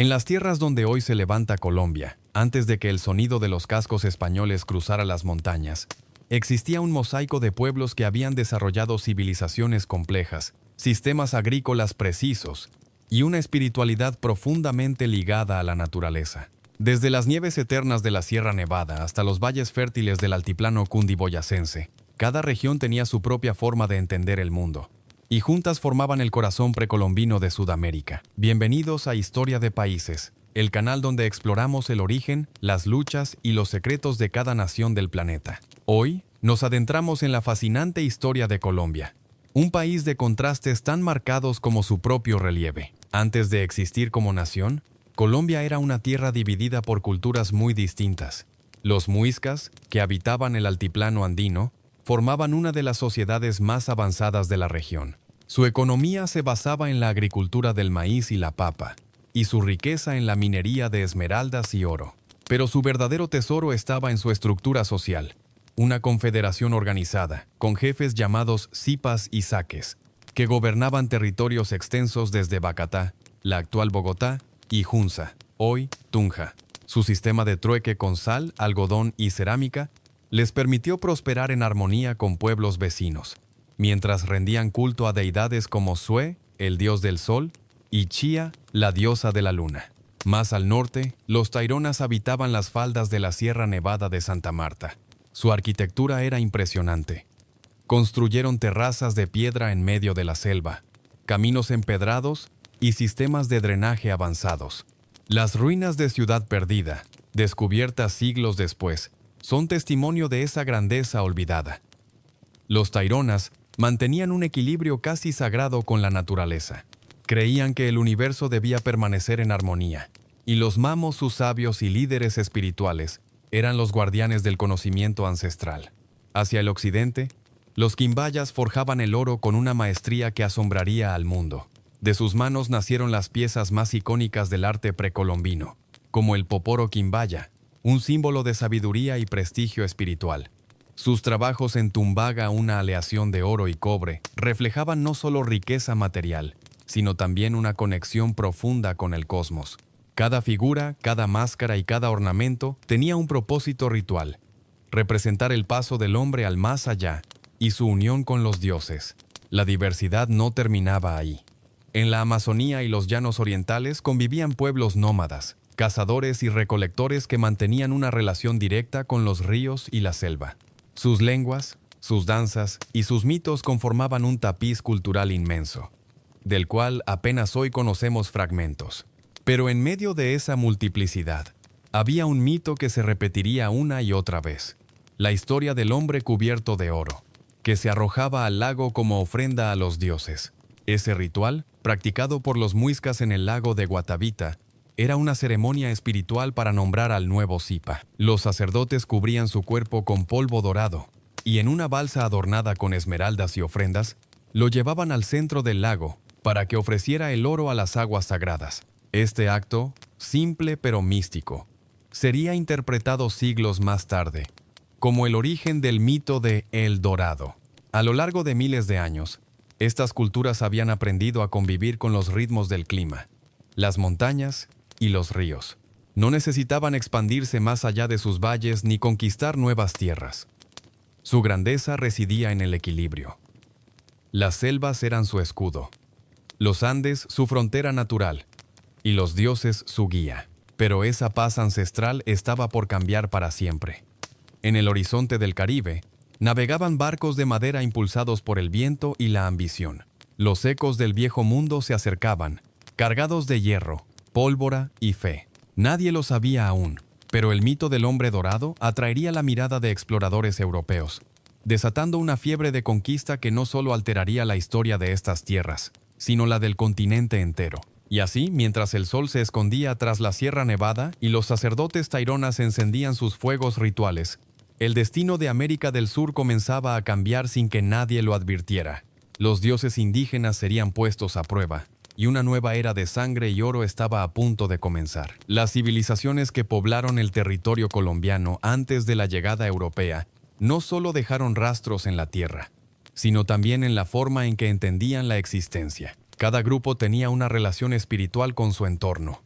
En las tierras donde hoy se levanta Colombia, antes de que el sonido de los cascos españoles cruzara las montañas, existía un mosaico de pueblos que habían desarrollado civilizaciones complejas, sistemas agrícolas precisos y una espiritualidad profundamente ligada a la naturaleza. Desde las nieves eternas de la Sierra Nevada hasta los valles fértiles del altiplano cundiboyacense, cada región tenía su propia forma de entender el mundo, y juntas formaban el corazón precolombino de Sudamérica. Bienvenidos a Historia de Países, el canal donde exploramos el origen, las luchas y los secretos de cada nación del planeta. Hoy nos adentramos en la fascinante historia de Colombia, un país de contrastes tan marcados como su propio relieve. Antes de existir como nación, Colombia era una tierra dividida por culturas muy distintas. Los muiscas, que habitaban el altiplano andino, formaban una de las sociedades más avanzadas de la región. Su economía se basaba en la agricultura del maíz y la papa, y su riqueza en la minería de esmeraldas y oro. Pero su verdadero tesoro estaba en su estructura social, una confederación organizada, con jefes llamados cipas y saques, que gobernaban territorios extensos desde Bacatá, la actual Bogotá, y Hunza, hoy Tunja. Su sistema de trueque con sal, algodón y cerámica les permitió prosperar en armonía con pueblos vecinos, mientras rendían culto a deidades como Sué, el dios del sol, y Chía, la diosa de la luna. Más al norte, los taironas habitaban las faldas de la Sierra Nevada de Santa Marta. Su arquitectura era impresionante. Construyeron terrazas de piedra en medio de la selva, caminos empedrados y sistemas de drenaje avanzados. Las ruinas de Ciudad Perdida, descubiertas siglos después, son testimonio de esa grandeza olvidada. Los taironas mantenían un equilibrio casi sagrado con la naturaleza. Creían que el universo debía permanecer en armonía, y los mamos, sus sabios y líderes espirituales, eran los guardianes del conocimiento ancestral. Hacia el occidente, los quimbayas forjaban el oro con una maestría que asombraría al mundo. De sus manos nacieron las piezas más icónicas del arte precolombino, como el poporo quimbaya, un símbolo de sabiduría y prestigio espiritual. Sus trabajos en Tumbaga, una aleación de oro y cobre, reflejaban no solo riqueza material, sino también una conexión profunda con el cosmos. Cada figura, cada máscara y cada ornamento tenía un propósito ritual: representar el paso del hombre al más allá y su unión con los dioses. La diversidad no terminaba ahí. En la Amazonía y los llanos orientales convivían pueblos nómadas, cazadores y recolectores que mantenían una relación directa con los ríos y la selva. Sus lenguas, sus danzas y sus mitos conformaban un tapiz cultural inmenso, del cual apenas hoy conocemos fragmentos. Pero en medio de esa multiplicidad, había un mito que se repetiría una y otra vez: la historia del hombre cubierto de oro, que se arrojaba al lago como ofrenda a los dioses. Ese ritual, practicado por los muiscas en el lago de Guatavita, era una ceremonia espiritual para nombrar al nuevo Zipa. Los sacerdotes cubrían su cuerpo con polvo dorado, y en una balsa adornada con esmeraldas y ofrendas, lo llevaban al centro del lago para que ofreciera el oro a las aguas sagradas. Este acto, simple pero místico, sería interpretado siglos más tarde como el origen del mito de El Dorado. A lo largo de miles de años, estas culturas habían aprendido a convivir con los ritmos del clima, las montañas y los ríos. No necesitaban expandirse más allá de sus valles ni conquistar nuevas tierras. Su grandeza residía en el equilibrio. Las selvas eran su escudo, los Andes su frontera natural y los dioses su guía. Pero esa paz ancestral estaba por cambiar para siempre. En el horizonte del Caribe, navegaban barcos de madera impulsados por el viento y la ambición. Los ecos del viejo mundo se acercaban, cargados de hierro, pólvora y fe. Nadie lo sabía aún, pero el mito del hombre dorado atraería la mirada de exploradores europeos, desatando una fiebre de conquista que no solo alteraría la historia de estas tierras, sino la del continente entero. Y así, mientras el sol se escondía tras la Sierra Nevada y los sacerdotes taironas encendían sus fuegos rituales, el destino de América del Sur comenzaba a cambiar sin que nadie lo advirtiera. Los dioses indígenas serían puestos a prueba, y una nueva era de sangre y oro estaba a punto de comenzar. Las civilizaciones que poblaron el territorio colombiano antes de la llegada europea no solo dejaron rastros en la tierra, sino también en la forma en que entendían la existencia. Cada grupo tenía una relación espiritual con su entorno.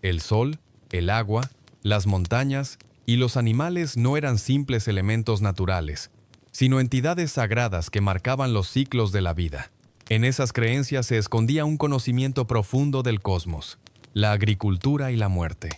El sol, el agua, las montañas y los animales no eran simples elementos naturales, sino entidades sagradas que marcaban los ciclos de la vida. En esas creencias se escondía un conocimiento profundo del cosmos, la agricultura y la muerte.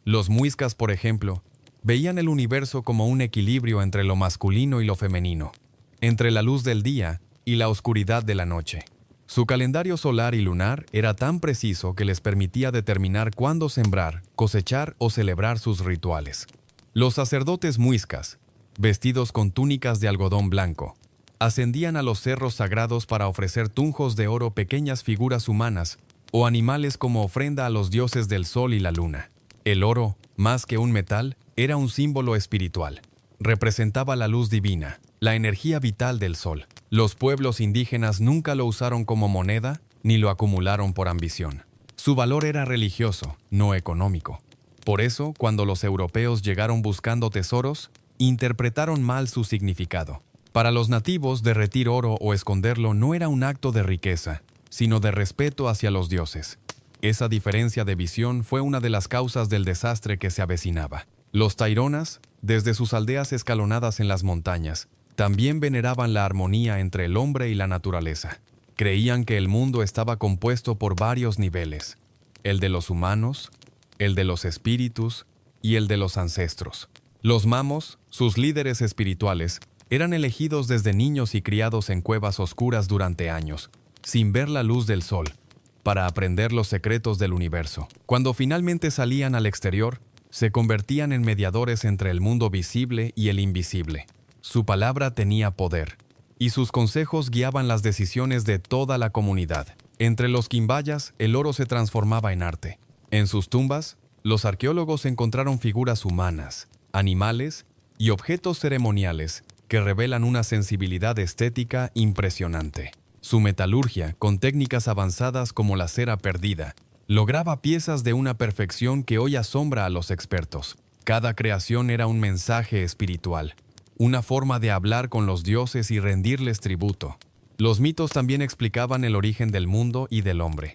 Los muiscas, por ejemplo, veían el universo como un equilibrio entre lo masculino y lo femenino, entre la luz del día y la oscuridad de la noche. Su calendario solar y lunar era tan preciso que les permitía determinar cuándo sembrar, cosechar o celebrar sus rituales. Los sacerdotes muiscas, vestidos con túnicas de algodón blanco, ascendían a los cerros sagrados para ofrecer tunjos de oro, pequeñas figuras humanas o animales como ofrenda a los dioses del sol y la luna. El oro, más que un metal, era un símbolo espiritual. Representaba la luz divina, la energía vital del sol. Los pueblos indígenas nunca lo usaron como moneda ni lo acumularon por ambición. Su valor era religioso, no económico. Por eso, cuando los europeos llegaron buscando tesoros, interpretaron mal su significado. Para los nativos, derretir oro o esconderlo no era un acto de riqueza, sino de respeto hacia los dioses. Esa diferencia de visión fue una de las causas del desastre que se avecinaba. Los taironas, desde sus aldeas escalonadas en las montañas, también veneraban la armonía entre el hombre y la naturaleza. Creían que el mundo estaba compuesto por varios niveles: el de los humanos, el de los espíritus y el de los ancestros. Los mamos, sus líderes espirituales, eran elegidos desde niños y criados en cuevas oscuras durante años, sin ver la luz del sol, para aprender los secretos del universo. Cuando finalmente salían al exterior, se convertían en mediadores entre el mundo visible y el invisible. Su palabra tenía poder, y sus consejos guiaban las decisiones de toda la comunidad. Entre los quimbayas, el oro se transformaba en arte. En sus tumbas, los arqueólogos encontraron figuras humanas, animales y objetos ceremoniales que revelan una sensibilidad estética impresionante. Su metalurgia, con técnicas avanzadas como la cera perdida, lograba piezas de una perfección que hoy asombra a los expertos. Cada creación era un mensaje espiritual, una forma de hablar con los dioses y rendirles tributo. Los mitos también explicaban el origen del mundo y del hombre.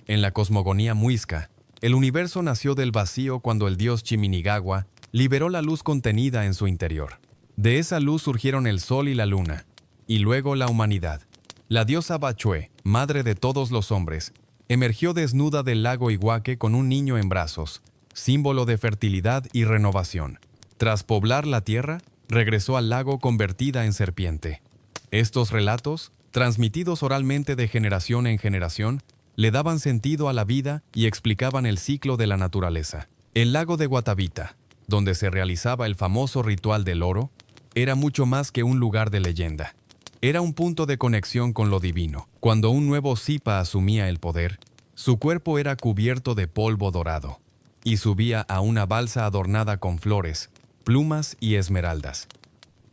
En la cosmogonía muisca, el universo nació del vacío cuando el dios Chiminigagua liberó la luz contenida en su interior. De esa luz surgieron el sol y la luna, y luego la humanidad. La diosa Bachue, madre de todos los hombres, emergió desnuda del lago Iguaque con un niño en brazos, símbolo de fertilidad y renovación. Tras poblar la tierra, regresó al lago convertida en serpiente. Estos relatos, transmitidos oralmente de generación en generación, le daban sentido a la vida y explicaban el ciclo de la naturaleza. El lago de Guatavita, donde se realizaba el famoso ritual del oro, era mucho más que un lugar de leyenda. Era un punto de conexión con lo divino. Cuando un nuevo Zipa asumía el poder, su cuerpo era cubierto de polvo dorado y subía a una balsa adornada con flores, plumas y esmeraldas.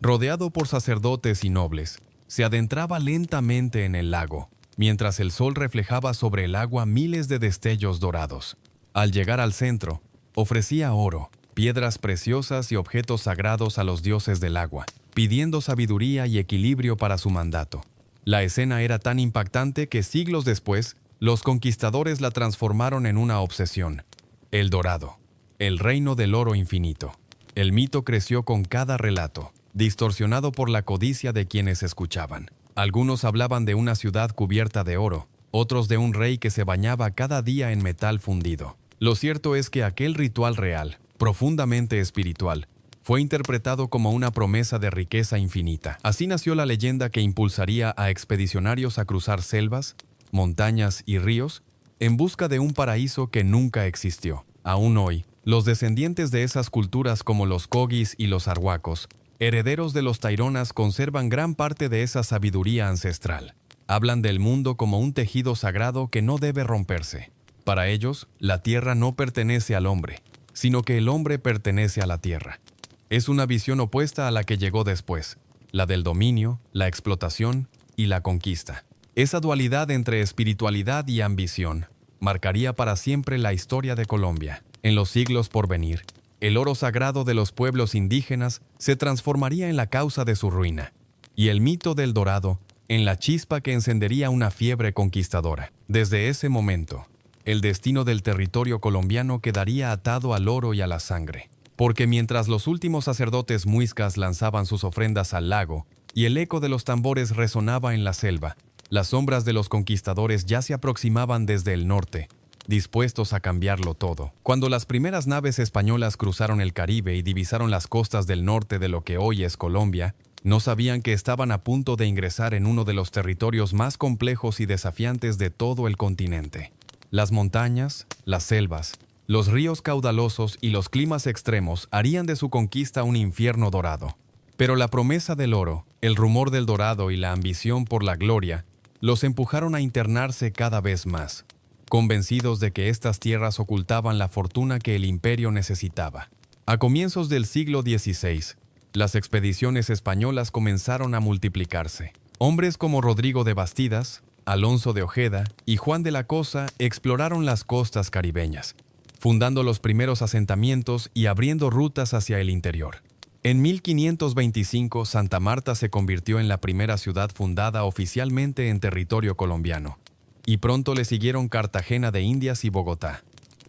Rodeado por sacerdotes y nobles, se adentraba lentamente en el lago, mientras el sol reflejaba sobre el agua miles de destellos dorados. Al llegar al centro, ofrecía oro, piedras preciosas y objetos sagrados a los dioses del agua, pidiendo sabiduría y equilibrio para su mandato. La escena era tan impactante que siglos después, los conquistadores la transformaron en una obsesión: El Dorado, el reino del oro infinito. El mito creció con cada relato, distorsionado por la codicia de quienes escuchaban. Algunos hablaban de una ciudad cubierta de oro, otros de un rey que se bañaba cada día en metal fundido. Lo cierto es que aquel ritual real, profundamente espiritual, fue interpretado como una promesa de riqueza infinita. Así nació la leyenda que impulsaría a expedicionarios a cruzar selvas, montañas y ríos en busca de un paraíso que nunca existió. Aún hoy, los descendientes de esas culturas como los Kogis y los Arhuacos, herederos de los Taironas, conservan gran parte de esa sabiduría ancestral. Hablan del mundo como un tejido sagrado que no debe romperse. Para ellos, la tierra no pertenece al hombre, sino que el hombre pertenece a la tierra. Es una visión opuesta a la que llegó después, la del dominio, la explotación y la conquista. Esa dualidad entre espiritualidad y ambición marcaría para siempre la historia de Colombia. En los siglos por venir, el oro sagrado de los pueblos indígenas se transformaría en la causa de su ruina, y el mito del dorado en la chispa que encendería una fiebre conquistadora. Desde ese momento, el destino del territorio colombiano quedaría atado al oro y a la sangre. Porque mientras los últimos sacerdotes muiscas lanzaban sus ofrendas al lago y el eco de los tambores resonaba en la selva, las sombras de los conquistadores ya se aproximaban desde el norte, dispuestos a cambiarlo todo. Cuando las primeras naves españolas cruzaron el Caribe y divisaron las costas del norte de lo que hoy es Colombia, no sabían que estaban a punto de ingresar en uno de los territorios más complejos y desafiantes de todo el continente. Las montañas, las selvas, los ríos caudalosos y los climas extremos harían de su conquista un infierno dorado. Pero la promesa del oro, el rumor del dorado y la ambición por la gloria los empujaron a internarse cada vez más, convencidos de que estas tierras ocultaban la fortuna que el imperio necesitaba. A comienzos del siglo XVI, las expediciones españolas comenzaron a multiplicarse. Hombres como Rodrigo de Bastidas, Alonso de Ojeda y Juan de la Cosa exploraron las costas caribeñas, fundando los primeros asentamientos y abriendo rutas hacia el interior. En 1525, Santa Marta se convirtió en la primera ciudad fundada oficialmente en territorio colombiano, y pronto le siguieron Cartagena de Indias y Bogotá.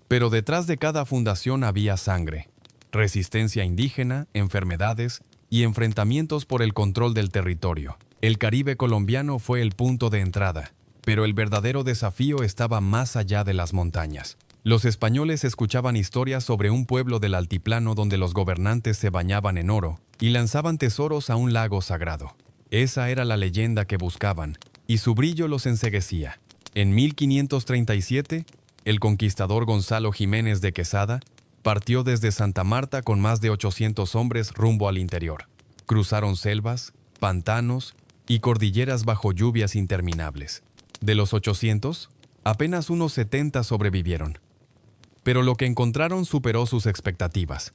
Pero detrás de cada fundación había sangre, resistencia indígena, enfermedades y enfrentamientos por el control del territorio. El Caribe colombiano fue el punto de entrada, pero el verdadero desafío estaba más allá de las montañas. Los españoles escuchaban historias sobre un pueblo del altiplano donde los gobernantes se bañaban en oro y lanzaban tesoros a un lago sagrado. Esa era la leyenda que buscaban, y su brillo los enceguecía. En 1537, el conquistador Gonzalo Jiménez de Quesada partió desde Santa Marta con más de 800 hombres rumbo al interior. Cruzaron selvas, pantanos y cordilleras bajo lluvias interminables. De los 800, apenas unos 70 sobrevivieron. Pero lo que encontraron superó sus expectativas.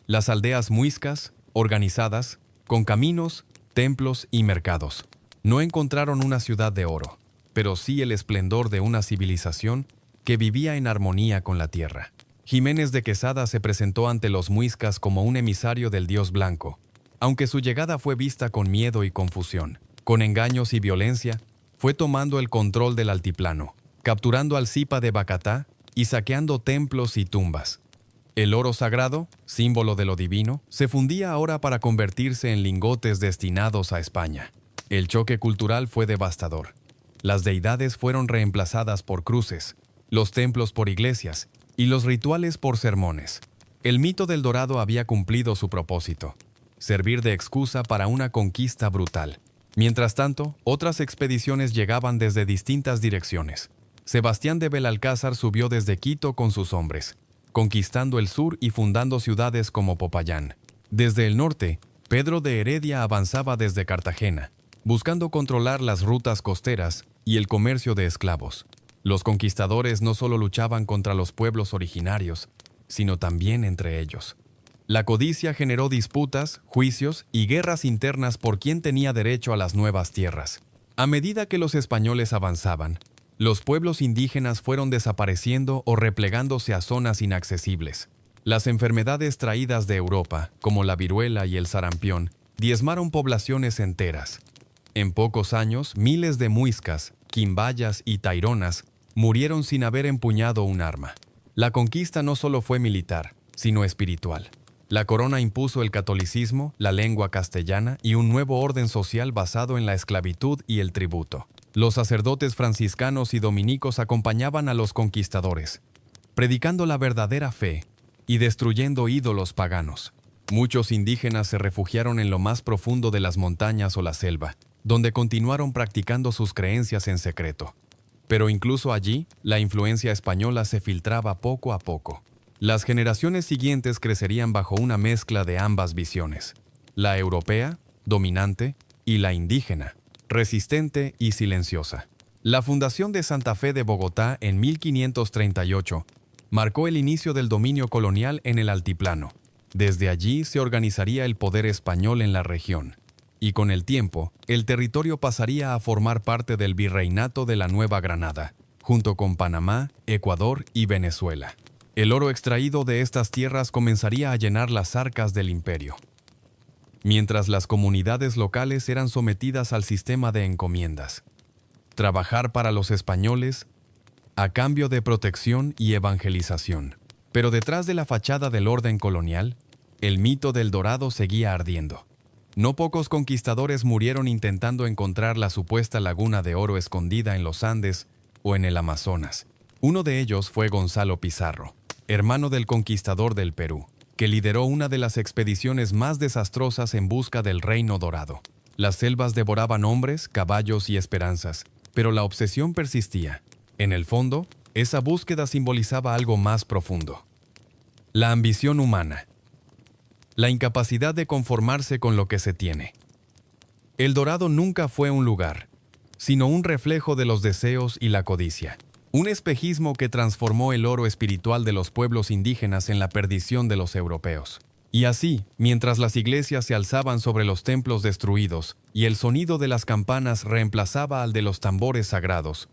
Las aldeas muiscas, organizadas, con caminos, templos y mercados. No encontraron una ciudad de oro, pero sí el esplendor de una civilización que vivía en armonía con la tierra. Jiménez de Quesada se presentó ante los muiscas como un emisario del dios blanco, aunque su llegada fue vista con miedo y confusión. Con engaños y violencia, fue tomando el control del altiplano, capturando al Zipa de Bacatá y saqueando templos y tumbas. El oro sagrado, símbolo de lo divino, se fundía ahora para convertirse en lingotes destinados a España. El choque cultural fue devastador. Las deidades fueron reemplazadas por cruces, los templos por iglesias y los rituales por sermones. El mito del dorado había cumplido su propósito, servir de excusa para una conquista brutal. Mientras tanto, otras expediciones llegaban desde distintas direcciones. Sebastián de Belalcázar subió desde Quito con sus hombres, conquistando el sur y fundando ciudades como Popayán. Desde el norte, Pedro de Heredia avanzaba desde Cartagena, buscando controlar las rutas costeras y el comercio de esclavos. Los conquistadores no solo luchaban contra los pueblos originarios, sino también entre ellos. La codicia generó disputas, juicios y guerras internas por quién tenía derecho a las nuevas tierras. A medida que los españoles avanzaban, los pueblos indígenas fueron desapareciendo o replegándose a zonas inaccesibles. Las enfermedades traídas de Europa, como la viruela y el sarampión, diezmaron poblaciones enteras. En pocos años, miles de muiscas, quimbayas y taironas murieron sin haber empuñado un arma. La conquista no solo fue militar, sino espiritual. La corona impuso el catolicismo, la lengua castellana y un nuevo orden social basado en la esclavitud y el tributo. Los sacerdotes franciscanos y dominicos acompañaban a los conquistadores, predicando la verdadera fe y destruyendo ídolos paganos. Muchos indígenas se refugiaron en lo más profundo de las montañas o la selva, donde continuaron practicando sus creencias en secreto. Pero incluso allí, la influencia española se filtraba poco a poco. Las generaciones siguientes crecerían bajo una mezcla de ambas visiones: la europea, dominante, y la indígena, resistente y silenciosa. La fundación de Santa Fe de Bogotá en 1538 marcó el inicio del dominio colonial en el altiplano. Desde allí se organizaría el poder español en la región, y con el tiempo, el territorio pasaría a formar parte del virreinato de la Nueva Granada, junto con Panamá, Ecuador y Venezuela. El oro extraído de estas tierras comenzaría a llenar las arcas del imperio, mientras las comunidades locales eran sometidas al sistema de encomiendas. Trabajar para los españoles a cambio de protección y evangelización. Pero detrás de la fachada del orden colonial, el mito del Dorado seguía ardiendo. No pocos conquistadores murieron intentando encontrar la supuesta laguna de oro escondida en los Andes o en el Amazonas. Uno de ellos fue Gonzalo Pizarro, hermano del conquistador del Perú, que lideró una de las expediciones más desastrosas en busca del Reino Dorado. Las selvas devoraban hombres, caballos y esperanzas, pero la obsesión persistía. En el fondo, esa búsqueda simbolizaba algo más profundo. La ambición humana. La incapacidad de conformarse con lo que se tiene. El Dorado nunca fue un lugar, sino un reflejo de los deseos y la codicia. Un espejismo que transformó el oro espiritual de los pueblos indígenas en la perdición de los europeos. Y así, mientras las iglesias se alzaban sobre los templos destruidos y el sonido de las campanas reemplazaba al de los tambores sagrados,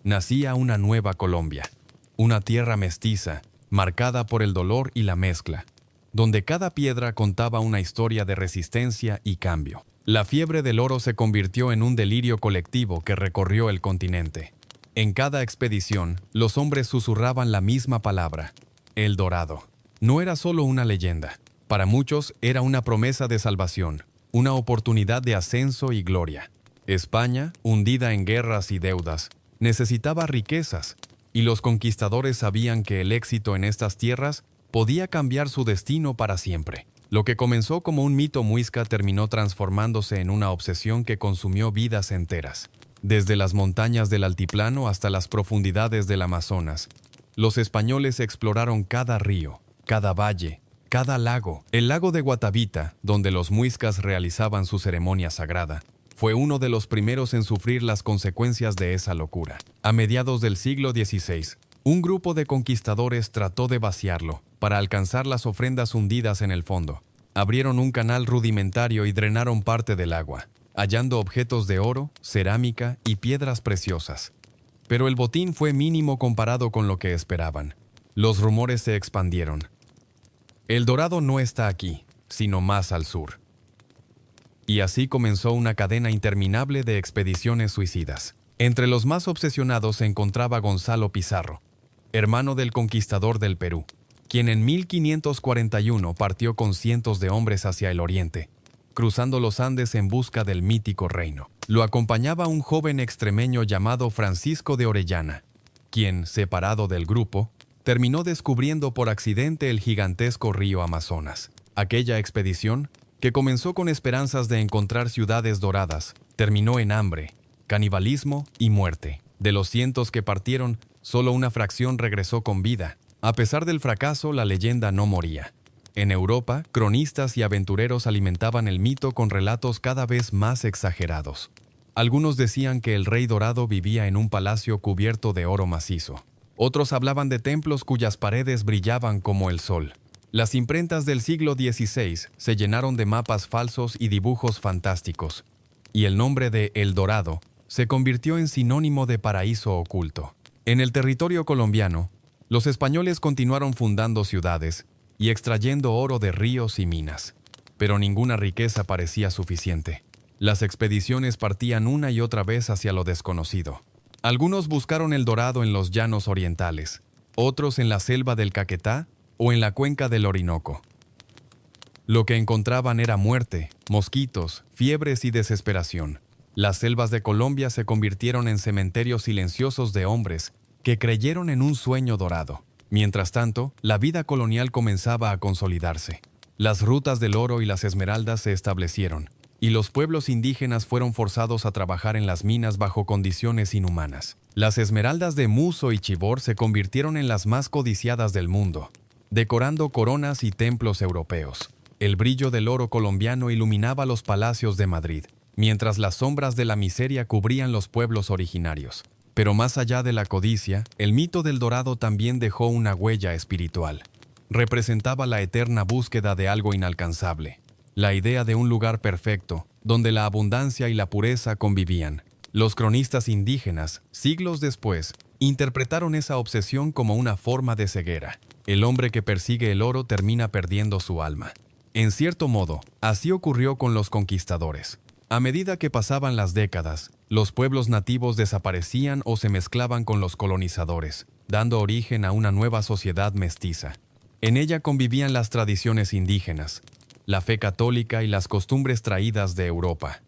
nacía una nueva Colombia, una tierra mestiza, marcada por el dolor y la mezcla, donde cada piedra contaba una historia de resistencia y cambio. La fiebre del oro se convirtió en un delirio colectivo que recorrió el continente. En cada expedición, los hombres susurraban la misma palabra, El Dorado. No era solo una leyenda. Para muchos era una promesa de salvación, una oportunidad de ascenso y gloria. España, hundida en guerras y deudas, necesitaba riquezas, y los conquistadores sabían que el éxito en estas tierras podía cambiar su destino para siempre. Lo que comenzó como un mito muisca terminó transformándose en una obsesión que consumió vidas enteras. Desde las montañas del altiplano hasta las profundidades del Amazonas, los españoles exploraron cada río, cada valle, cada lago. El lago de Guatavita, donde los muiscas realizaban su ceremonia sagrada, fue uno de los primeros en sufrir las consecuencias de esa locura. A mediados del siglo XVI, un grupo de conquistadores trató de vaciarlo para alcanzar las ofrendas hundidas en el fondo. Abrieron un canal rudimentario y drenaron parte del agua, hallando objetos de oro, cerámica y piedras preciosas. Pero el botín fue mínimo comparado con lo que esperaban. Los rumores se expandieron. El Dorado no está aquí, sino más al sur. Y así comenzó una cadena interminable de expediciones suicidas. Entre los más obsesionados se encontraba Gonzalo Pizarro, hermano del conquistador del Perú, quien en 1541 partió con cientos de hombres hacia el oriente, cruzando los Andes en busca del mítico reino. Lo acompañaba un joven extremeño llamado Francisco de Orellana, quien, separado del grupo, terminó descubriendo por accidente el gigantesco río Amazonas. Aquella expedición, que comenzó con esperanzas de encontrar ciudades doradas, terminó en hambre, canibalismo y muerte. De los cientos que partieron, solo una fracción regresó con vida. A pesar del fracaso, la leyenda no moría. En Europa, cronistas y aventureros alimentaban el mito con relatos cada vez más exagerados. Algunos decían que el rey dorado vivía en un palacio cubierto de oro macizo. Otros hablaban de templos cuyas paredes brillaban como el sol. Las imprentas del siglo XVI se llenaron de mapas falsos y dibujos fantásticos, y el nombre de El Dorado se convirtió en sinónimo de paraíso oculto. En el territorio colombiano, los españoles continuaron fundando ciudades y extrayendo oro de ríos y minas, pero ninguna riqueza parecía suficiente. Las expediciones partían una y otra vez hacia lo desconocido. Algunos buscaron el dorado en los llanos orientales, otros en la selva del Caquetá o en la cuenca del Orinoco. Lo que encontraban era muerte, mosquitos, fiebres y desesperación. Las selvas de Colombia se convirtieron en cementerios silenciosos de hombres que creyeron en un sueño dorado. Mientras tanto, la vida colonial comenzaba a consolidarse. Las rutas del oro y las esmeraldas se establecieron, y los pueblos indígenas fueron forzados a trabajar en las minas bajo condiciones inhumanas. Las esmeraldas de Muso y Chivor se convirtieron en las más codiciadas del mundo, decorando coronas y templos europeos. El brillo del oro colombiano iluminaba los palacios de Madrid, mientras las sombras de la miseria cubrían los pueblos originarios. Pero más allá de la codicia, el mito del dorado también dejó una huella espiritual. Representaba la eterna búsqueda de algo inalcanzable, la idea de un lugar perfecto, donde la abundancia y la pureza convivían. Los cronistas indígenas, siglos después, interpretaron esa obsesión como una forma de ceguera. El hombre que persigue el oro termina perdiendo su alma. En cierto modo, así ocurrió con los conquistadores. A medida que pasaban las décadas, los pueblos nativos desaparecían o se mezclaban con los colonizadores, dando origen a una nueva sociedad mestiza. En ella convivían las tradiciones indígenas, la fe católica y las costumbres traídas de Europa.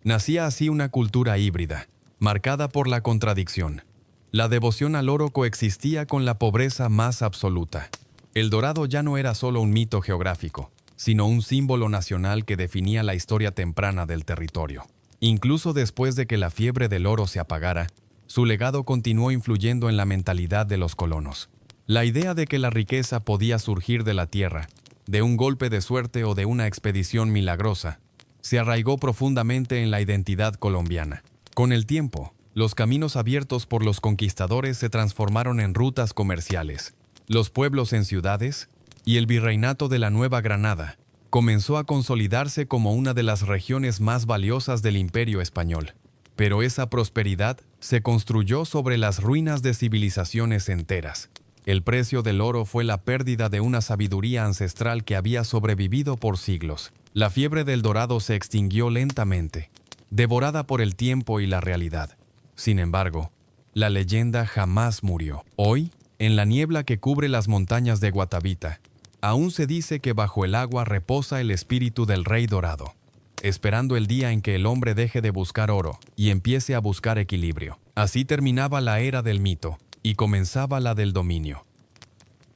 Nacía así una cultura híbrida, marcada por la contradicción. La devoción al oro coexistía con la pobreza más absoluta. El dorado ya no era solo un mito geográfico, sino un símbolo nacional que definía la historia temprana del territorio. Incluso después de que la fiebre del oro se apagara, su legado continuó influyendo en la mentalidad de los colonos. La idea de que la riqueza podía surgir de la tierra, de un golpe de suerte o de una expedición milagrosa, se arraigó profundamente en la identidad colombiana. Con el tiempo, los caminos abiertos por los conquistadores se transformaron en rutas comerciales, los pueblos en ciudades, y el virreinato de la Nueva Granada comenzó a consolidarse como una de las regiones más valiosas del Imperio Español. Pero esa prosperidad se construyó sobre las ruinas de civilizaciones enteras. El precio del oro fue la pérdida de una sabiduría ancestral que había sobrevivido por siglos. La fiebre del dorado se extinguió lentamente, devorada por el tiempo y la realidad. Sin embargo, la leyenda jamás murió. Hoy, en la niebla que cubre las montañas de Guatavita, aún se dice que bajo el agua reposa el espíritu del rey dorado, esperando el día en que el hombre deje de buscar oro y empiece a buscar equilibrio. Así terminaba la era del mito y comenzaba la del dominio.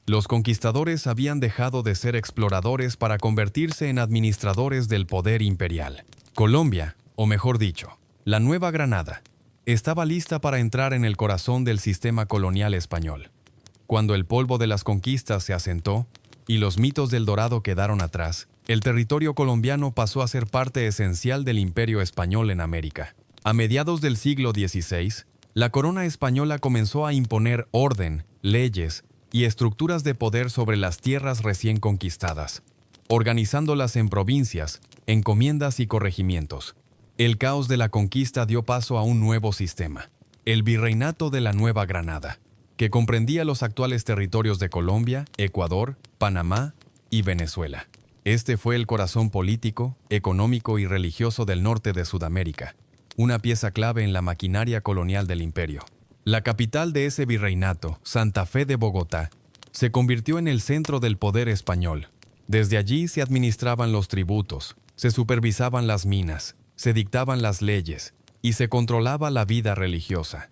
Los conquistadores habían dejado de ser exploradores para convertirse en administradores del poder imperial. Colombia, o mejor dicho, la Nueva Granada, estaba lista para entrar en el corazón del sistema colonial español. Cuando el polvo de las conquistas se asentó y los mitos del dorado quedaron atrás, el territorio colombiano pasó a ser parte esencial del Imperio Español en América. A mediados del siglo XVI, la corona española comenzó a imponer orden, leyes y estructuras de poder sobre las tierras recién conquistadas, organizándolas en provincias, encomiendas y corregimientos. El caos de la conquista dio paso a un nuevo sistema, el Virreinato de la Nueva Granada, que comprendía los actuales territorios de Colombia, Ecuador, Panamá y Venezuela. Este fue el corazón político, económico y religioso del norte de Sudamérica, una pieza clave en la maquinaria colonial del imperio. La capital de ese virreinato, Santa Fe de Bogotá, se convirtió en el centro del poder español. Desde allí se administraban los tributos, se supervisaban las minas, se dictaban las leyes y se controlaba la vida religiosa.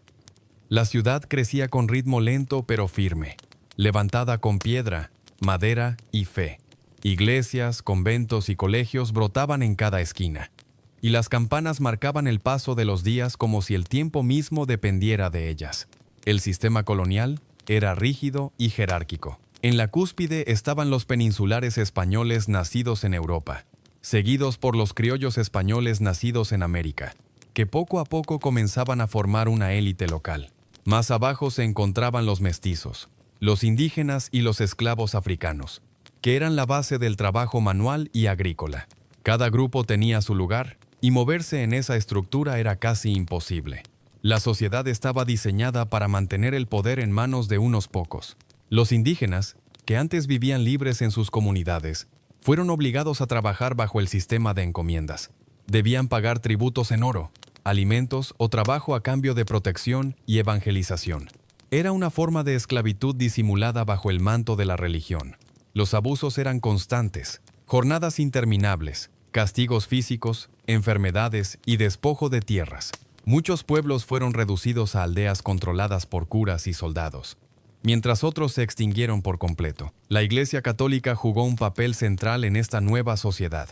La ciudad crecía con ritmo lento pero firme, levantada con piedra, madera y fe. Iglesias, conventos y colegios brotaban en cada esquina, y las campanas marcaban el paso de los días como si el tiempo mismo dependiera de ellas. El sistema colonial era rígido y jerárquico. En la cúspide estaban los peninsulares españoles nacidos en Europa, seguidos por los criollos españoles nacidos en América, que poco a poco comenzaban a formar una élite local. Más abajo se encontraban los mestizos, los indígenas y los esclavos africanos, que eran la base del trabajo manual y agrícola. Cada grupo tenía su lugar, y moverse en esa estructura era casi imposible. La sociedad estaba diseñada para mantener el poder en manos de unos pocos. Los indígenas, que antes vivían libres en sus comunidades, fueron obligados a trabajar bajo el sistema de encomiendas. Debían pagar tributos en oro, alimentos o trabajo a cambio de protección y evangelización. Era una forma de esclavitud disimulada bajo el manto de la religión. Los abusos eran constantes, jornadas interminables, castigos físicos, enfermedades y despojo de tierras. Muchos pueblos fueron reducidos a aldeas controladas por curas y soldados, mientras otros se extinguieron por completo. La Iglesia Católica jugó un papel central en esta nueva sociedad.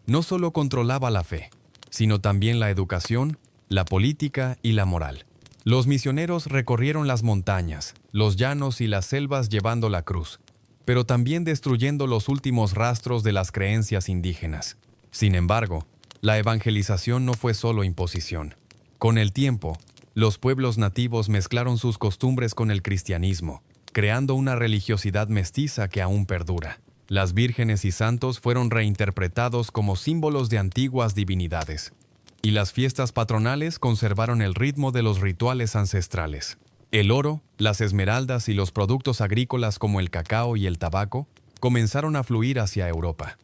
No solo controlaba la fe, sino también la educación, la política y la moral. Los misioneros recorrieron las montañas, los llanos y las selvas llevando la cruz, pero también destruyendo los últimos rastros de las creencias indígenas. Sin embargo, la evangelización no fue solo imposición. Con el tiempo, los pueblos nativos mezclaron sus costumbres con el cristianismo, creando una religiosidad mestiza que aún perdura. Las vírgenes y santos fueron reinterpretados como símbolos de antiguas divinidades, y las fiestas patronales conservaron el ritmo de los rituales ancestrales. El oro, las esmeraldas y los productos agrícolas como el cacao y el tabaco comenzaron a fluir hacia Europa.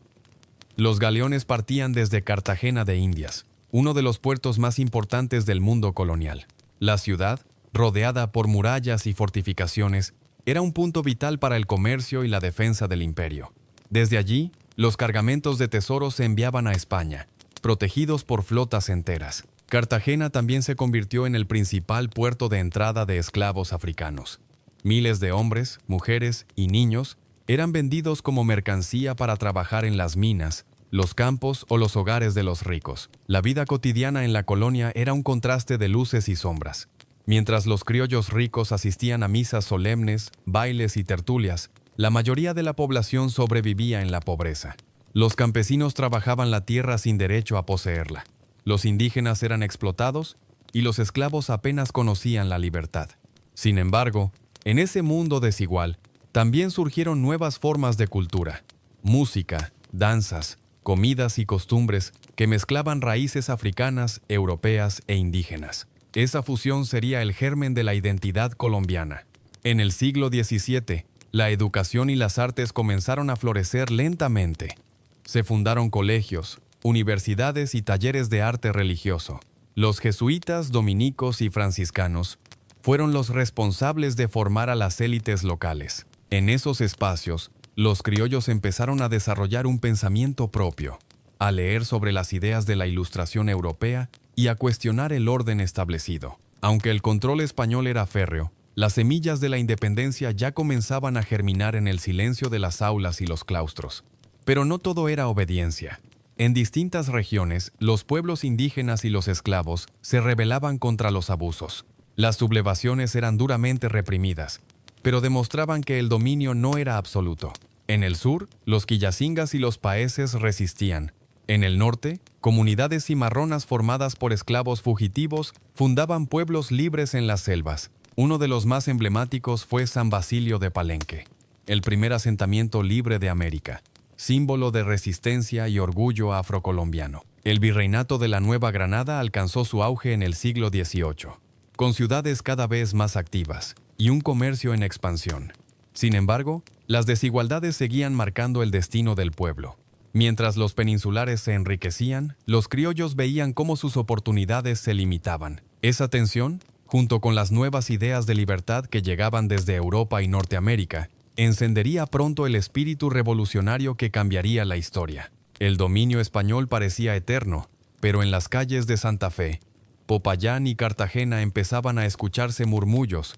Los galeones partían desde Cartagena de Indias, uno de los puertos más importantes del mundo colonial. La ciudad, rodeada por murallas y fortificaciones, era un punto vital para el comercio y la defensa del imperio. Desde allí, los cargamentos de tesoros se enviaban a España, protegidos por flotas enteras. Cartagena también se convirtió en el principal puerto de entrada de esclavos africanos. Miles de hombres, mujeres y niños eran vendidos como mercancía para trabajar en las minas, los campos o los hogares de los ricos. La vida cotidiana en la colonia era un contraste de luces y sombras. Mientras los criollos ricos asistían a misas solemnes, bailes y tertulias, la mayoría de la población sobrevivía en la pobreza. Los campesinos trabajaban la tierra sin derecho a poseerla. Los indígenas eran explotados y los esclavos apenas conocían la libertad. Sin embargo, en ese mundo desigual, también surgieron nuevas formas de cultura, música, danzas, comidas y costumbres que mezclaban raíces africanas, europeas e indígenas. Esa fusión sería el germen de la identidad colombiana. En el siglo XVII, la educación y las artes comenzaron a florecer lentamente. Se fundaron colegios, universidades y talleres de arte religioso. Los jesuitas, dominicos y franciscanos fueron los responsables de formar a las élites locales. En esos espacios, los criollos empezaron a desarrollar un pensamiento propio, a leer sobre las ideas de la Ilustración europea y a cuestionar el orden establecido. Aunque el control español era férreo, las semillas de la independencia ya comenzaban a germinar en el silencio de las aulas y los claustros. Pero no todo era obediencia. En distintas regiones, los pueblos indígenas y los esclavos se rebelaban contra los abusos. Las sublevaciones eran duramente reprimidas, pero demostraban que el dominio no era absoluto. En el sur, los quillacingas y los paeses resistían. En el norte, comunidades cimarronas formadas por esclavos fugitivos fundaban pueblos libres en las selvas. Uno de los más emblemáticos fue San Basilio de Palenque, el primer asentamiento libre de América, símbolo de resistencia y orgullo afrocolombiano. El virreinato de la Nueva Granada alcanzó su auge en el siglo XVIII, con ciudades cada vez más activas y un comercio en expansión. Sin embargo, las desigualdades seguían marcando el destino del pueblo. Mientras los peninsulares se enriquecían, los criollos veían cómo sus oportunidades se limitaban. Esa tensión, junto con las nuevas ideas de libertad que llegaban desde Europa y Norteamérica, encendería pronto el espíritu revolucionario que cambiaría la historia. El dominio español parecía eterno, pero en las calles de Santa Fe, Popayán y Cartagena empezaban a escucharse murmullos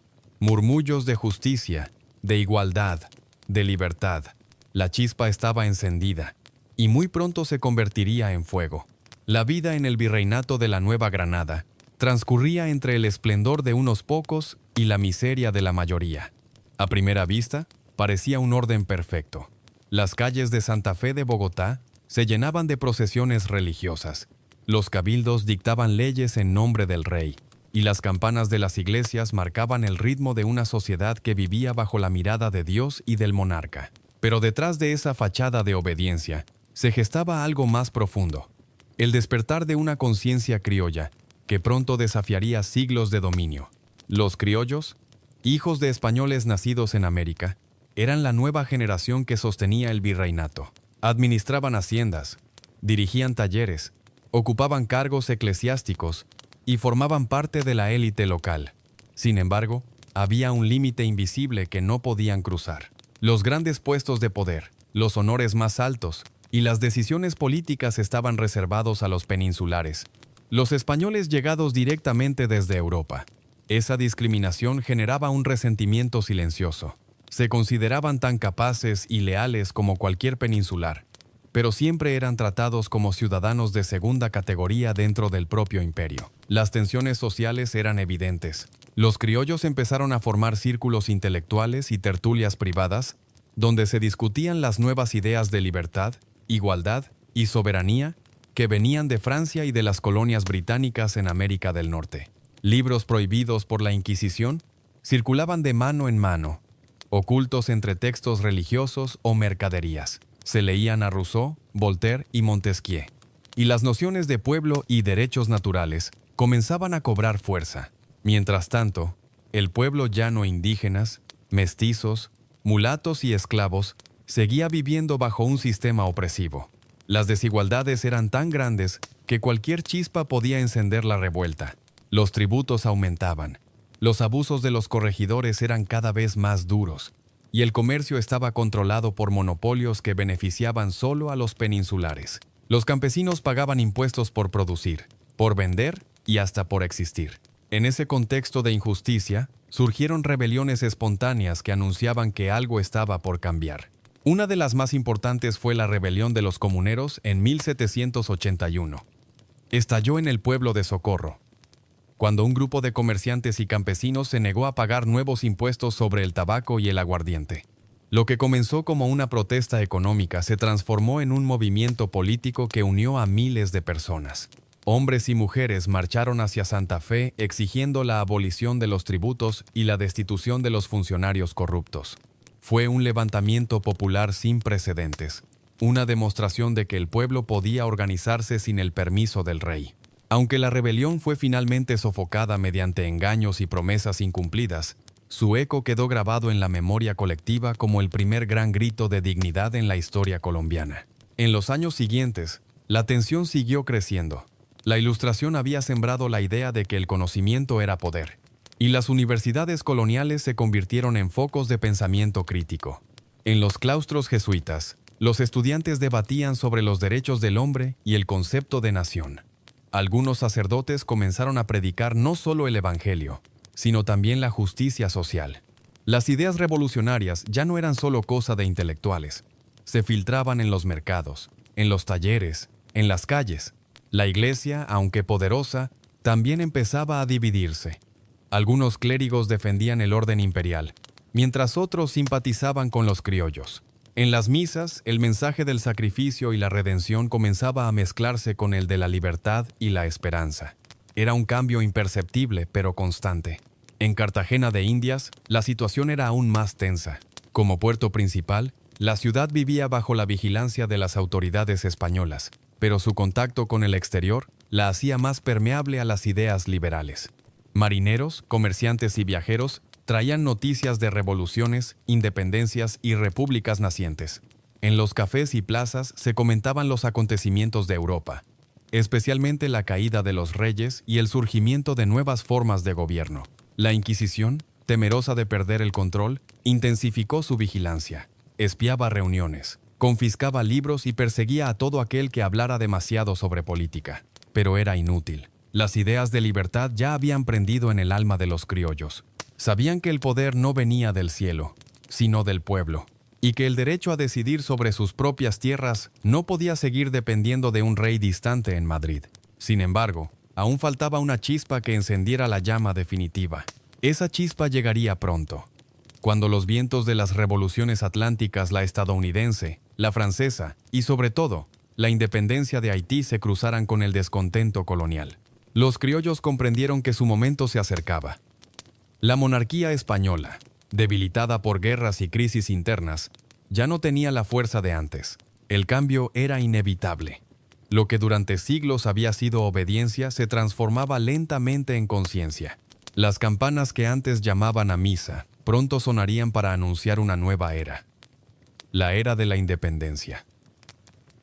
de justicia, de igualdad, de libertad. La chispa estaba encendida, y muy pronto se convertiría en fuego. La vida en el virreinato de la Nueva Granada transcurría entre el esplendor de unos pocos y la miseria de la mayoría. A primera vista, parecía un orden perfecto. Las calles de Santa Fe de Bogotá se llenaban de procesiones religiosas. Los cabildos dictaban leyes en nombre del rey, y las campanas de las iglesias marcaban el ritmo de una sociedad que vivía bajo la mirada de Dios y del monarca. Pero detrás de esa fachada de obediencia, se gestaba algo más profundo, el despertar de una conciencia criolla que pronto desafiaría siglos de dominio. Los criollos, hijos de españoles nacidos en América, eran la nueva generación que sostenía el virreinato. Administraban haciendas, dirigían talleres, ocupaban cargos eclesiásticos y formaban parte de la élite local. Sin embargo, había un límite invisible que no podían cruzar. Los grandes puestos de poder, los honores más altos y las decisiones políticas estaban reservados a los peninsulares, los españoles llegados directamente desde Europa. Esa discriminación generaba un resentimiento silencioso. Se consideraban tan capaces y leales como cualquier peninsular, pero siempre eran tratados como ciudadanos de segunda categoría dentro del propio imperio. Las tensiones sociales eran evidentes. Los criollos empezaron a formar círculos intelectuales y tertulias privadas, donde se discutían las nuevas ideas de libertad, igualdad y soberanía que venían de Francia y de las colonias británicas en América del Norte. Libros prohibidos por la Inquisición circulaban de mano en mano, ocultos entre textos religiosos o mercaderías. Se leían a Rousseau, Voltaire y Montesquieu, y las nociones de pueblo y derechos naturales comenzaban a cobrar fuerza. Mientras tanto, el pueblo llano indígenas, mestizos, mulatos y esclavos seguía viviendo bajo un sistema opresivo. Las desigualdades eran tan grandes que cualquier chispa podía encender la revuelta. Los tributos aumentaban, los abusos de los corregidores eran cada vez más duros, y el comercio estaba controlado por monopolios que beneficiaban solo a los peninsulares. Los campesinos pagaban impuestos por producir, por vender y hasta por existir. En ese contexto de injusticia, surgieron rebeliones espontáneas que anunciaban que algo estaba por cambiar. Una de las más importantes fue la rebelión de los comuneros en 1781. Estalló en el pueblo de Socorro, cuando un grupo de comerciantes y campesinos se negó a pagar nuevos impuestos sobre el tabaco y el aguardiente. Lo que comenzó como una protesta económica se transformó en un movimiento político que unió a miles de personas. Hombres y mujeres marcharon hacia Santa Fe exigiendo la abolición de los tributos y la destitución de los funcionarios corruptos. Fue un levantamiento popular sin precedentes, una demostración de que el pueblo podía organizarse sin el permiso del rey. Aunque la rebelión fue finalmente sofocada mediante engaños y promesas incumplidas, su eco quedó grabado en la memoria colectiva como el primer gran grito de dignidad en la historia colombiana. En los años siguientes, la tensión siguió creciendo. La Ilustración había sembrado la idea de que el conocimiento era poder, y las universidades coloniales se convirtieron en focos de pensamiento crítico. En los claustros jesuitas, los estudiantes debatían sobre los derechos del hombre y el concepto de nación. Algunos sacerdotes comenzaron a predicar no solo el evangelio, sino también la justicia social. Las ideas revolucionarias ya no eran solo cosa de intelectuales. Se filtraban en los mercados, en los talleres, en las calles. La iglesia, aunque poderosa, también empezaba a dividirse. Algunos clérigos defendían el orden imperial, mientras otros simpatizaban con los criollos. En las misas, el mensaje del sacrificio y la redención comenzaba a mezclarse con el de la libertad y la esperanza. Era un cambio imperceptible, pero constante. En Cartagena de Indias, la situación era aún más tensa. Como puerto principal, la ciudad vivía bajo la vigilancia de las autoridades españolas, pero su contacto con el exterior la hacía más permeable a las ideas liberales. Marineros, comerciantes y viajeros traían noticias de revoluciones, independencias y repúblicas nacientes. En los cafés y plazas se comentaban los acontecimientos de Europa, especialmente la caída de los reyes y el surgimiento de nuevas formas de gobierno. La Inquisición, temerosa de perder el control, intensificó su vigilancia, espiaba reuniones, confiscaba libros y perseguía a todo aquel que hablara demasiado sobre política. Pero era inútil. Las ideas de libertad ya habían prendido en el alma de los criollos. Sabían que el poder no venía del cielo, sino del pueblo, y que el derecho a decidir sobre sus propias tierras no podía seguir dependiendo de un rey distante en Madrid. Sin embargo, aún faltaba una chispa que encendiera la llama definitiva. Esa chispa llegaría pronto, cuando los vientos de las revoluciones atlánticas, la estadounidense, la francesa y, sobre todo, la independencia de Haití se cruzaran con el descontento colonial. Los criollos comprendieron que su momento se acercaba. La monarquía española, debilitada por guerras y crisis internas, ya no tenía la fuerza de antes. El cambio era inevitable. Lo que durante siglos había sido obediencia se transformaba lentamente en conciencia. Las campanas que antes llamaban a misa pronto sonarían para anunciar una nueva era. La era de la independencia.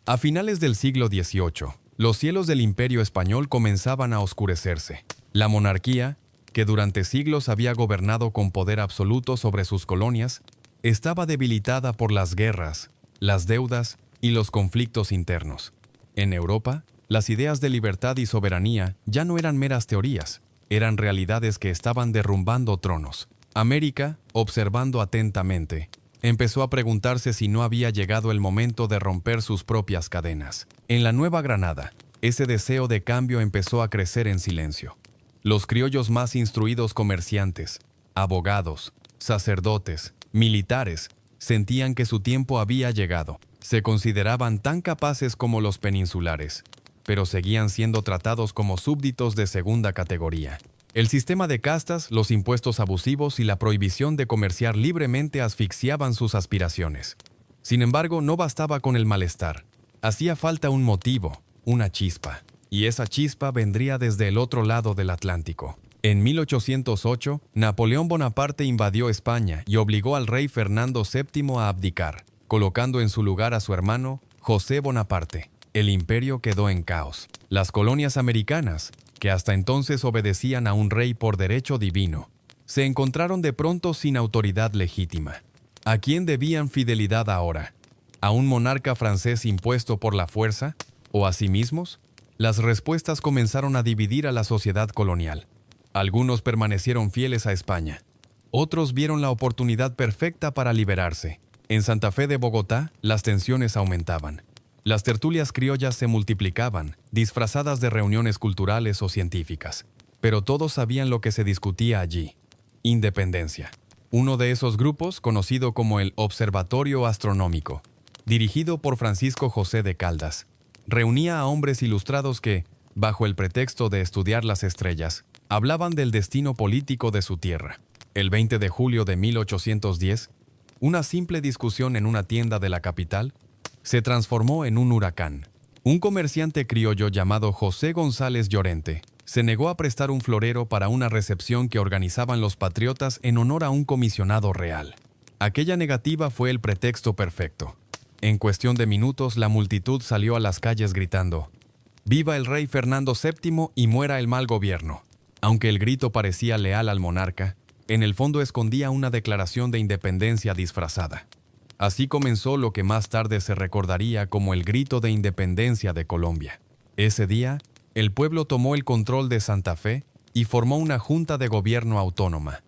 A finales del siglo XVIII, los cielos del Imperio Español comenzaban a oscurecerse. La monarquía, que durante siglos había gobernado con poder absoluto sobre sus colonias, estaba debilitada por las guerras, las deudas y los conflictos internos. En Europa, las ideas de libertad y soberanía ya no eran meras teorías, eran realidades que estaban derrumbando tronos. América, observando atentamente, empezó a preguntarse si no había llegado el momento de romper sus propias cadenas. En la Nueva Granada, ese deseo de cambio empezó a crecer en silencio. Los criollos más instruidos comerciantes, abogados, sacerdotes, militares, sentían que su tiempo había llegado. Se consideraban tan capaces como los peninsulares, pero seguían siendo tratados como súbditos de segunda categoría. El sistema de castas, los impuestos abusivos y la prohibición de comerciar libremente asfixiaban sus aspiraciones. Sin embargo, no bastaba con el malestar. Hacía falta un motivo, una chispa. Y esa chispa vendría desde el otro lado del Atlántico. En 1808, Napoleón Bonaparte invadió España y obligó al rey Fernando VII a abdicar, colocando en su lugar a su hermano, José Bonaparte. El imperio quedó en caos. Las colonias americanas, que hasta entonces obedecían a un rey por derecho divino, se encontraron de pronto sin autoridad legítima. ¿A quién debían fidelidad ahora? ¿A un monarca francés impuesto por la fuerza? ¿O a sí mismos? Las respuestas comenzaron a dividir a la sociedad colonial. Algunos permanecieron fieles a España. Otros vieron la oportunidad perfecta para liberarse. En Santa Fe de Bogotá, las tensiones aumentaban. Las tertulias criollas se multiplicaban, disfrazadas de reuniones culturales o científicas. Pero todos sabían lo que se discutía allí: independencia. Uno de esos grupos, conocido como el Observatorio Astronómico, dirigido por Francisco José de Caldas, reunía a hombres ilustrados que, bajo el pretexto de estudiar las estrellas, hablaban del destino político de su tierra. El 20 de julio de 1810, una simple discusión en una tienda de la capital se transformó en un huracán. Un comerciante criollo llamado José González Llorente se negó a prestar un florero para una recepción que organizaban los patriotas en honor a un comisionado real. Aquella negativa fue el pretexto perfecto. En cuestión de minutos, la multitud salió a las calles gritando: «¡Viva el rey Fernando VII y muera el mal gobierno!». Aunque el grito parecía leal al monarca, en el fondo escondía una declaración de independencia disfrazada. Así comenzó lo que más tarde se recordaría como el grito de independencia de Colombia. Ese día, el pueblo tomó el control de Santa Fe y formó una junta de gobierno autónoma.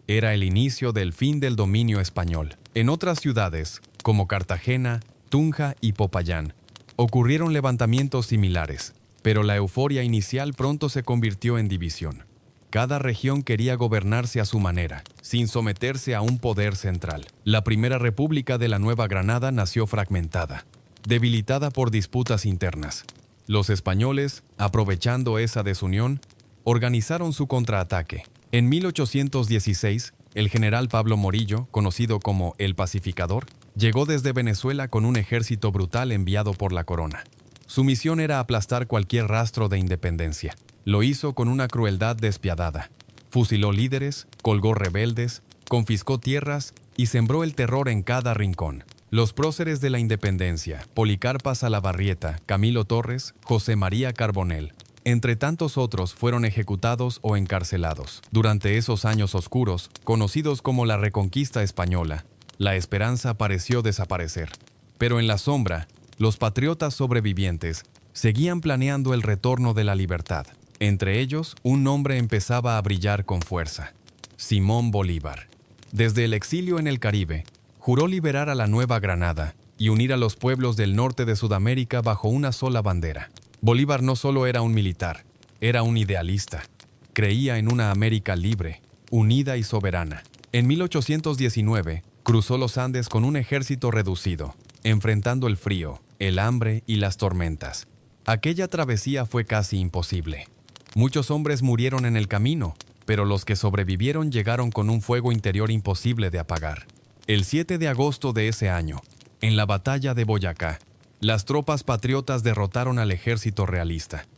Era el inicio del fin del dominio español. En otras ciudades, como Cartagena, Tunja y Popayán, ocurrieron levantamientos similares, pero la euforia inicial pronto se convirtió en división. Cada región quería gobernarse a su manera, sin someterse a un poder central. La primera república de la Nueva Granada nació fragmentada, debilitada por disputas internas. Los españoles, aprovechando esa desunión, organizaron su contraataque. En 1816, el general Pablo Morillo, conocido como el Pacificador, llegó desde Venezuela con un ejército brutal enviado por la corona. Su misión era aplastar cualquier rastro de independencia. Lo hizo con una crueldad despiadada. Fusiló líderes, colgó rebeldes, confiscó tierras y sembró el terror en cada rincón. Los próceres de la independencia, Policarpa Salabarrieta, Camilo Torres, José María Carbonell, entre tantos otros, fueron ejecutados o encarcelados. Durante esos años oscuros, conocidos como la Reconquista Española, la esperanza pareció desaparecer. Pero en la sombra, los patriotas sobrevivientes seguían planeando el retorno de la libertad. Entre ellos, un nombre empezaba a brillar con fuerza: Simón Bolívar. Desde el exilio en el Caribe, juró liberar a la Nueva Granada y unir a los pueblos del norte de Sudamérica bajo una sola bandera. Bolívar no solo era un militar, era un idealista. Creía en una América libre, unida y soberana. En 1819, cruzó los Andes con un ejército reducido, enfrentando el frío, el hambre y las tormentas. Aquella travesía fue casi imposible. Muchos hombres murieron en el camino, pero los que sobrevivieron llegaron con un fuego interior imposible de apagar. El 7 de agosto de ese año, en la batalla de Boyacá, las tropas patriotas derrotaron al ejército realista.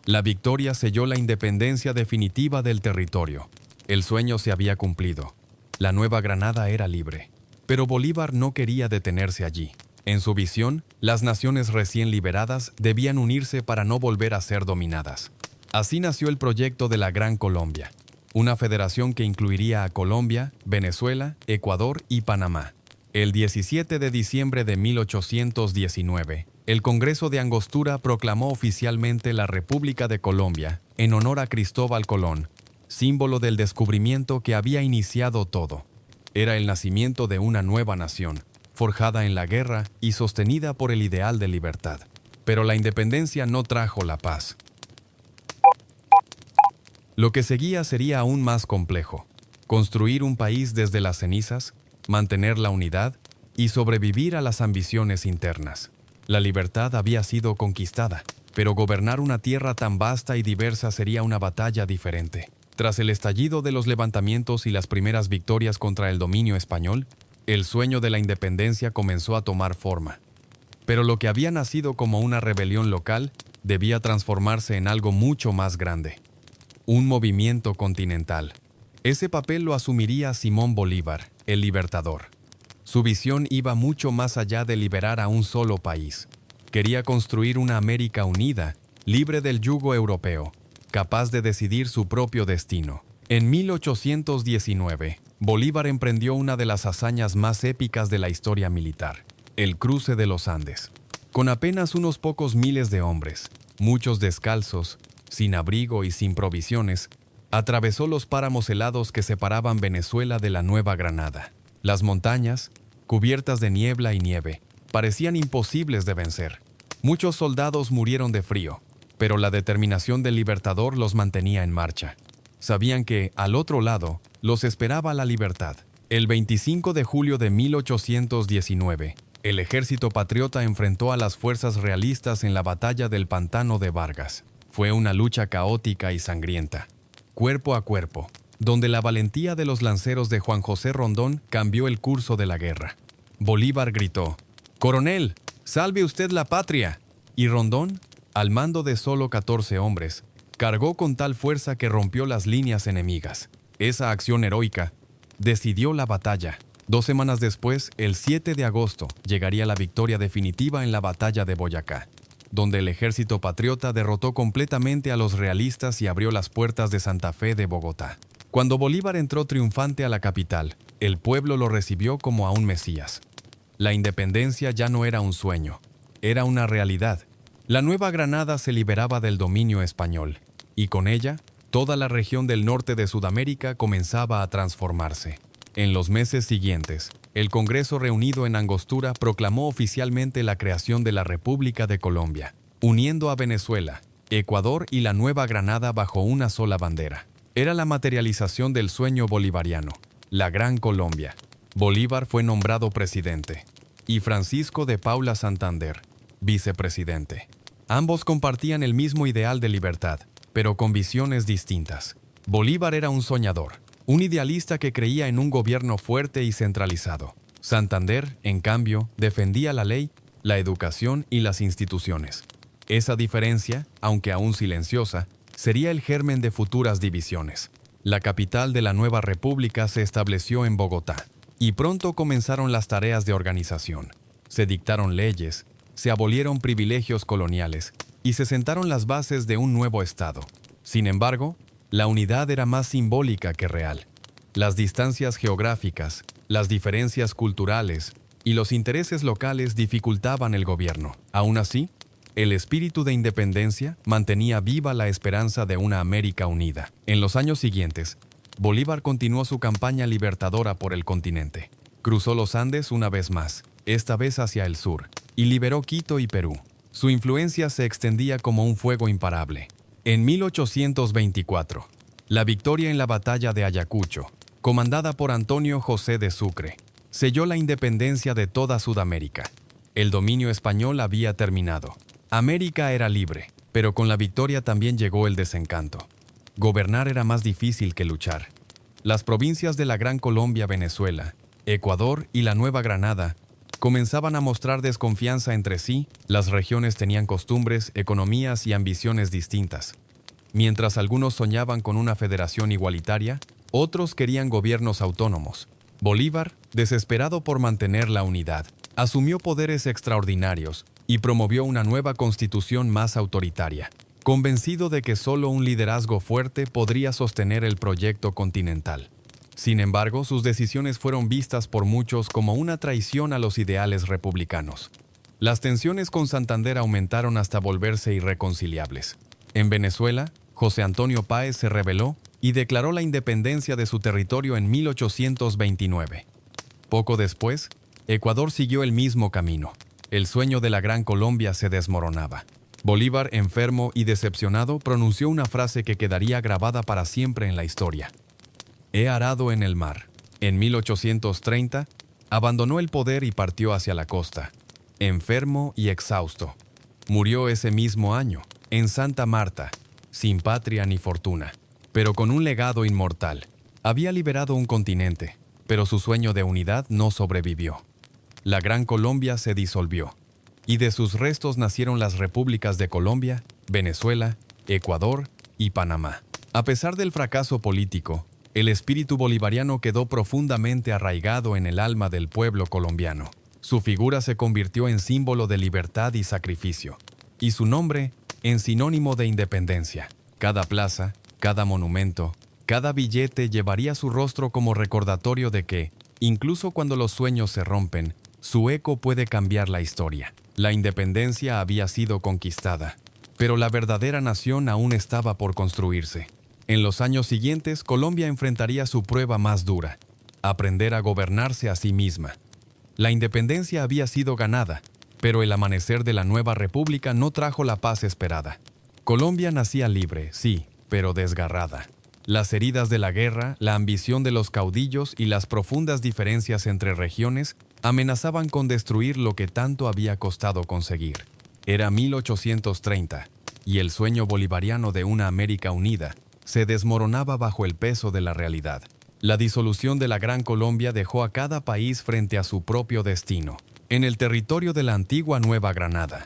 La victoria selló la independencia definitiva del territorio. El sueño se había cumplido. La Nueva Granada era libre. Pero Bolívar no quería detenerse allí. En su visión, las naciones recién liberadas debían unirse para no volver a ser dominadas. Así nació el proyecto de la Gran Colombia, una federación que incluiría a Colombia, Venezuela, Ecuador y Panamá. El 17 de diciembre de 1819, el Congreso de Angostura proclamó oficialmente la República de Colombia en honor a Cristóbal Colón, símbolo del descubrimiento que había iniciado todo. Era el nacimiento de una nueva nación, forjada en la guerra y sostenida por el ideal de libertad. Pero la independencia no trajo la paz. Lo que seguía sería aún más complejo: construir un país desde las cenizas, mantener la unidad y sobrevivir a las ambiciones internas. La libertad había sido conquistada, pero gobernar una tierra tan vasta y diversa sería una batalla diferente. Tras el estallido de los levantamientos y las primeras victorias contra el dominio español, el sueño de la independencia comenzó a tomar forma. Pero lo que había nacido como una rebelión local debía transformarse en algo mucho más grande: un movimiento continental. Ese papel lo asumiría Simón Bolívar, el libertador. Su visión iba mucho más allá de liberar a un solo país. Quería construir una América unida, libre del yugo europeo, capaz de decidir su propio destino. En 1819, Bolívar emprendió una de las hazañas más épicas de la historia militar, el cruce de los Andes. Con apenas unos pocos miles de hombres, muchos descalzos, sin abrigo y sin provisiones, atravesó los páramos helados que separaban Venezuela de la Nueva Granada. Las montañas, cubiertas de niebla y nieve, parecían imposibles de vencer. Muchos soldados murieron de frío, pero la determinación del Libertador los mantenía en marcha. Sabían que, al otro lado, los esperaba la libertad. El 25 de julio de 1819, el ejército patriota enfrentó a las fuerzas realistas en la batalla del Pantano de Vargas. Fue una lucha caótica y sangrienta, cuerpo a cuerpo, donde la valentía de los lanceros de Juan José Rondón cambió el curso de la guerra. Bolívar gritó: «Coronel, salve usted la patria». Y Rondón, al mando de solo 14 hombres, cargó con tal fuerza que rompió las líneas enemigas. Esa acción heroica decidió la batalla. 2 semanas después, el 7 de agosto, llegaría la victoria definitiva en la batalla de Boyacá, donde el ejército patriota derrotó completamente a los realistas y abrió las puertas de Santa Fe de Bogotá. Cuando Bolívar entró triunfante a la capital, el pueblo lo recibió como a un mesías. La independencia ya no era un sueño, era una realidad. La Nueva Granada se liberaba del dominio español, y con ella, toda la región del norte de Sudamérica comenzaba a transformarse. En los meses siguientes, el Congreso reunido en Angostura proclamó oficialmente la creación de la República de Colombia, uniendo a Venezuela, Ecuador y la Nueva Granada bajo una sola bandera. Era la materialización del sueño bolivariano, la Gran Colombia. Bolívar fue nombrado presidente, y Francisco de Paula Santander, vicepresidente. Ambos compartían el mismo ideal de libertad, pero con visiones distintas. Bolívar era un soñador, un idealista que creía en un gobierno fuerte y centralizado. Santander, en cambio, defendía la ley, la educación y las instituciones. Esa diferencia, aunque aún silenciosa, sería el germen de futuras divisiones. La capital de la nueva república se estableció en Bogotá, y pronto comenzaron las tareas de organización. Se dictaron leyes, se abolieron privilegios coloniales y se sentaron las bases de un nuevo Estado. Sin embargo, la unidad era más simbólica que real. Las distancias geográficas, las diferencias culturales y los intereses locales dificultaban el gobierno. Aún así, el espíritu de independencia mantenía viva la esperanza de una América unida. En los años siguientes, Bolívar continuó su campaña libertadora por el continente. Cruzó los Andes una vez más, esta vez hacia el sur, y liberó Quito y Perú. Su influencia se extendía como un fuego imparable. En 1824, la victoria en la batalla de Ayacucho, comandada por Antonio José de Sucre, selló la independencia de toda Sudamérica. El dominio español había terminado. América era libre, pero con la victoria también llegó el desencanto. Gobernar era más difícil que luchar. Las provincias de la Gran Colombia, Venezuela, Ecuador y la Nueva Granada comenzaban a mostrar desconfianza entre sí. Las regiones tenían costumbres, economías y ambiciones distintas. Mientras algunos soñaban con una federación igualitaria, otros querían gobiernos autónomos. Bolívar, desesperado por mantener la unidad, asumió poderes extraordinarios y promovió una nueva constitución más autoritaria, convencido de que solo un liderazgo fuerte podría sostener el proyecto continental. Sin embargo, sus decisiones fueron vistas por muchos como una traición a los ideales republicanos. Las tensiones con Santander aumentaron hasta volverse irreconciliables. En Venezuela, José Antonio Páez se rebeló y declaró la independencia de su territorio en 1829. Poco después, Ecuador siguió el mismo camino. El sueño de la Gran Colombia se desmoronaba. Bolívar, enfermo y decepcionado, pronunció una frase que quedaría grabada para siempre en la historia: «He arado en el mar». En 1830, abandonó el poder y partió hacia la costa, enfermo y exhausto. Murió ese mismo año, en Santa Marta, sin patria ni fortuna, pero con un legado inmortal. Había liberado un continente, pero su sueño de unidad no sobrevivió. La Gran Colombia se disolvió, y de sus restos nacieron las repúblicas de Colombia, Venezuela, Ecuador y Panamá. A pesar del fracaso político, el espíritu bolivariano quedó profundamente arraigado en el alma del pueblo colombiano. Su figura se convirtió en símbolo de libertad y sacrificio, y su nombre en sinónimo de independencia. Cada plaza, cada monumento, cada billete llevaría su rostro como recordatorio de que, incluso cuando los sueños se rompen, su eco puede cambiar la historia. La independencia había sido conquistada, pero la verdadera nación aún estaba por construirse. En los años siguientes, Colombia enfrentaría su prueba más dura: aprender a gobernarse a sí misma. La independencia había sido ganada, pero el amanecer de la nueva república no trajo la paz esperada. Colombia nacía libre, sí, pero desgarrada. Las heridas de la guerra, la ambición de los caudillos y las profundas diferencias entre regiones amenazaban con destruir lo que tanto había costado conseguir. Era 1830, y el sueño bolivariano de una América unida se desmoronaba bajo el peso de la realidad. La disolución de la Gran Colombia dejó a cada país frente a su propio destino, en el territorio de la antigua Nueva Granada.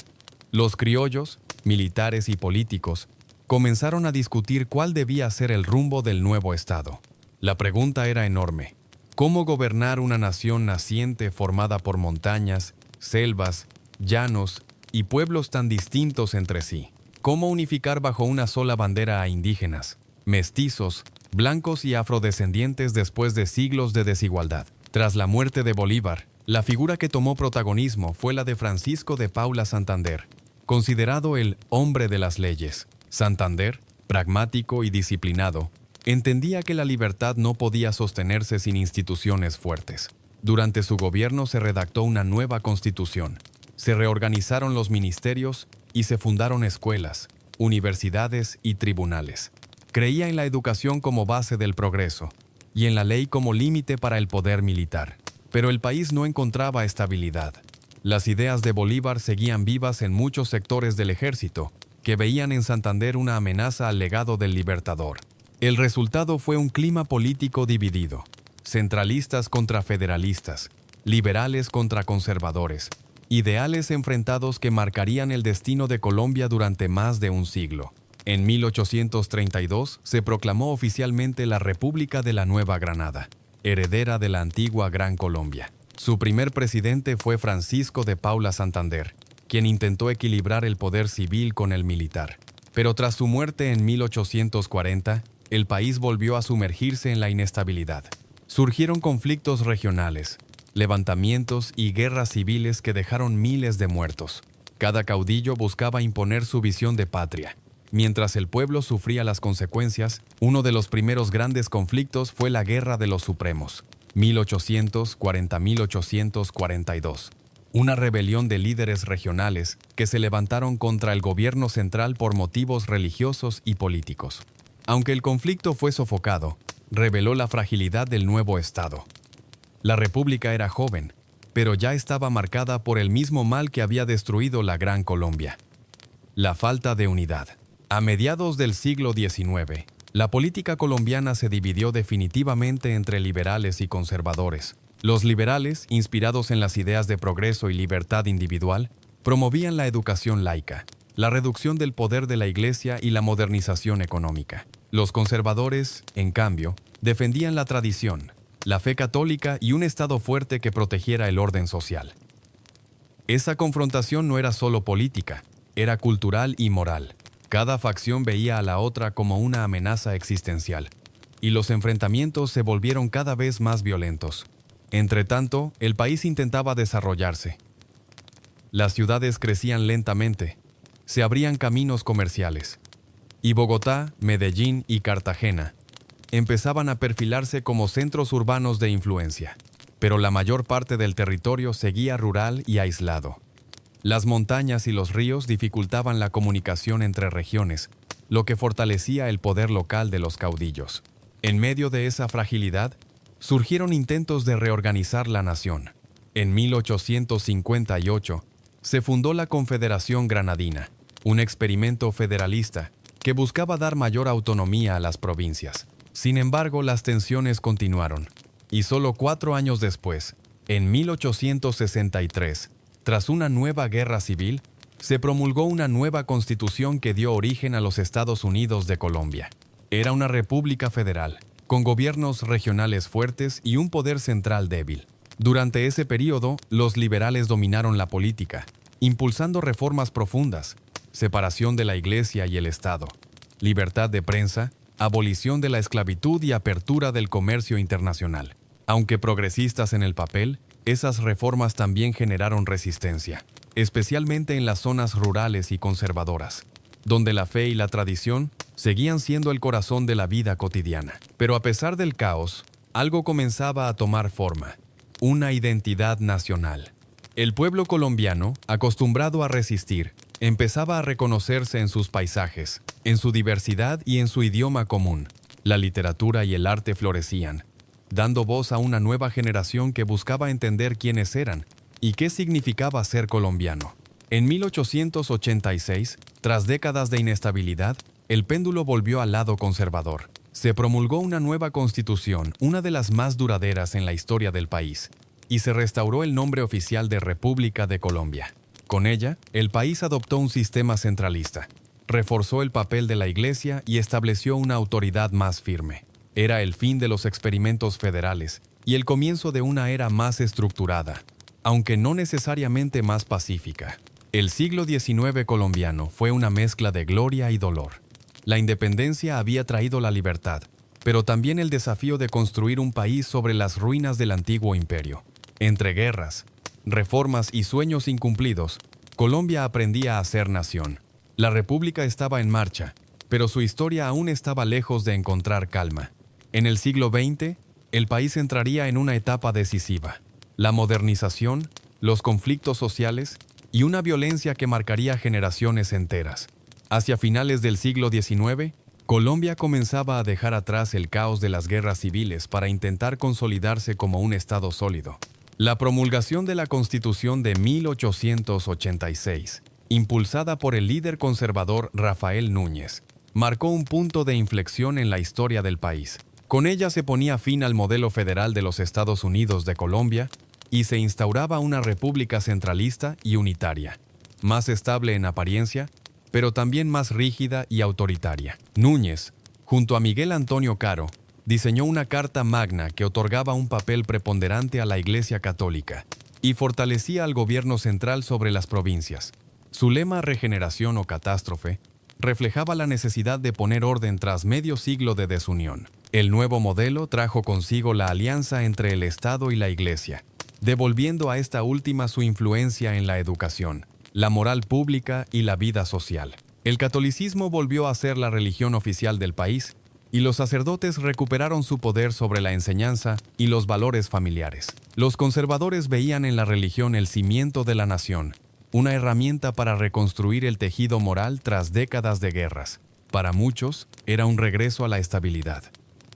Los criollos, militares y políticos, comenzaron a discutir cuál debía ser el rumbo del nuevo Estado. La pregunta era enorme: ¿cómo gobernar una nación naciente formada por montañas, selvas, llanos y pueblos tan distintos entre sí? ¿Cómo unificar bajo una sola bandera a indígenas, mestizos, blancos y afrodescendientes después de siglos de desigualdad? Tras la muerte de Bolívar, la figura que tomó protagonismo fue la de Francisco de Paula Santander, considerado el hombre de las leyes. Santander, pragmático y disciplinado, entendía que la libertad no podía sostenerse sin instituciones fuertes. Durante su gobierno se redactó una nueva constitución, se reorganizaron los ministerios y se fundaron escuelas, universidades y tribunales. Creía en la educación como base del progreso y en la ley como límite para el poder militar. Pero el país no encontraba estabilidad. Las ideas de Bolívar seguían vivas en muchos sectores del ejército, que veían en Santander una amenaza al legado del Libertador. El resultado fue un clima político dividido: centralistas contra federalistas, liberales contra conservadores, ideales enfrentados que marcarían el destino de Colombia durante más de un siglo. En 1832 se proclamó oficialmente la República de la Nueva Granada, heredera de la antigua Gran Colombia. Su primer presidente fue Francisco de Paula Santander, quien intentó equilibrar el poder civil con el militar. Pero tras su muerte en 1840, el país volvió a sumergirse en la inestabilidad. Surgieron conflictos regionales, levantamientos y guerras civiles que dejaron miles de muertos. Cada caudillo buscaba imponer su visión de patria. Mientras el pueblo sufría las consecuencias, uno de los primeros grandes conflictos fue la Guerra de los Supremos, 1840-1842. Una rebelión de líderes regionales que se levantaron contra el gobierno central por motivos religiosos y políticos. Aunque el conflicto fue sofocado, reveló la fragilidad del nuevo Estado. La República era joven, pero ya estaba marcada por el mismo mal que había destruido la Gran Colombia: la falta de unidad. A mediados del siglo XIX, la política colombiana se dividió definitivamente entre liberales y conservadores. Los liberales, inspirados en las ideas de progreso y libertad individual, promovían la educación laica, la reducción del poder de la Iglesia y la modernización económica. Los conservadores, en cambio, defendían la tradición, la fe católica y un Estado fuerte que protegiera el orden social. Esa confrontación no era solo política, era cultural y moral. Cada facción veía a la otra como una amenaza existencial, y los enfrentamientos se volvieron cada vez más violentos. Entretanto, el país intentaba desarrollarse. Las ciudades crecían lentamente, se abrían caminos comerciales, y Bogotá, Medellín y Cartagena empezaban a perfilarse como centros urbanos de influencia. Pero la mayor parte del territorio seguía rural y aislado. Las montañas y los ríos dificultaban la comunicación entre regiones, lo que fortalecía el poder local de los caudillos. En medio de esa fragilidad, surgieron intentos de reorganizar la nación. En 1858, se fundó la Confederación Granadina, un experimento federalista que buscaba dar mayor autonomía a las provincias. Sin embargo, las tensiones continuaron, y solo 4 años después, en 1863, tras una nueva guerra civil, se promulgó una nueva constitución que dio origen a los Estados Unidos de Colombia. Era una república federal, con gobiernos regionales fuertes y un poder central débil. Durante ese período, los liberales dominaron la política, impulsando reformas profundas, separación de la Iglesia y el Estado, libertad de prensa, abolición de la esclavitud y apertura del comercio internacional. Aunque progresistas en el papel, esas reformas también generaron resistencia, especialmente en las zonas rurales y conservadoras, donde la fe y la tradición seguían siendo el corazón de la vida cotidiana. Pero a pesar del caos, algo comenzaba a tomar forma: una identidad nacional. El pueblo colombiano, acostumbrado a resistir, empezaba a reconocerse en sus paisajes, en su diversidad y en su idioma común. La literatura y el arte florecían, dando voz a una nueva generación que buscaba entender quiénes eran y qué significaba ser colombiano. En 1886, tras décadas de inestabilidad, el péndulo volvió al lado conservador. Se promulgó una nueva constitución, una de las más duraderas en la historia del país, y se restauró el nombre oficial de República de Colombia. Con ella, el país adoptó un sistema centralista, reforzó el papel de la Iglesia y estableció una autoridad más firme. Era el fin de los experimentos federales y el comienzo de una era más estructurada, aunque no necesariamente más pacífica. El siglo XIX colombiano fue una mezcla de gloria y dolor. La independencia había traído la libertad, pero también el desafío de construir un país sobre las ruinas del antiguo imperio. Entre guerras, reformas y sueños incumplidos, Colombia aprendía a ser nación. La república estaba en marcha, pero su historia aún estaba lejos de encontrar calma. En el siglo XX, el país entraría en una etapa decisiva: la modernización, los conflictos sociales y una violencia que marcaría generaciones enteras. Hacia finales del siglo XIX, Colombia comenzaba a dejar atrás el caos de las guerras civiles para intentar consolidarse como un Estado sólido. La promulgación de la Constitución de 1886, impulsada por el líder conservador Rafael Núñez, marcó un punto de inflexión en la historia del país. Con ella se ponía fin al modelo federal de los Estados Unidos de Colombia y se instauraba una república centralista y unitaria, más estable en apariencia, pero también más rígida y autoritaria. Núñez, junto a Miguel Antonio Caro, diseñó una Carta Magna que otorgaba un papel preponderante a la Iglesia Católica y fortalecía al gobierno central sobre las provincias. Su lema «Regeneración o catástrofe» reflejaba la necesidad de poner orden tras medio siglo de desunión. El nuevo modelo trajo consigo la alianza entre el Estado y la Iglesia, devolviendo a esta última su influencia en la educación, la moral pública y la vida social. El catolicismo volvió a ser la religión oficial del país y los sacerdotes recuperaron su poder sobre la enseñanza y los valores familiares. Los conservadores veían en la religión el cimiento de la nación, una herramienta para reconstruir el tejido moral tras décadas de guerras. Para muchos, era un regreso a la estabilidad.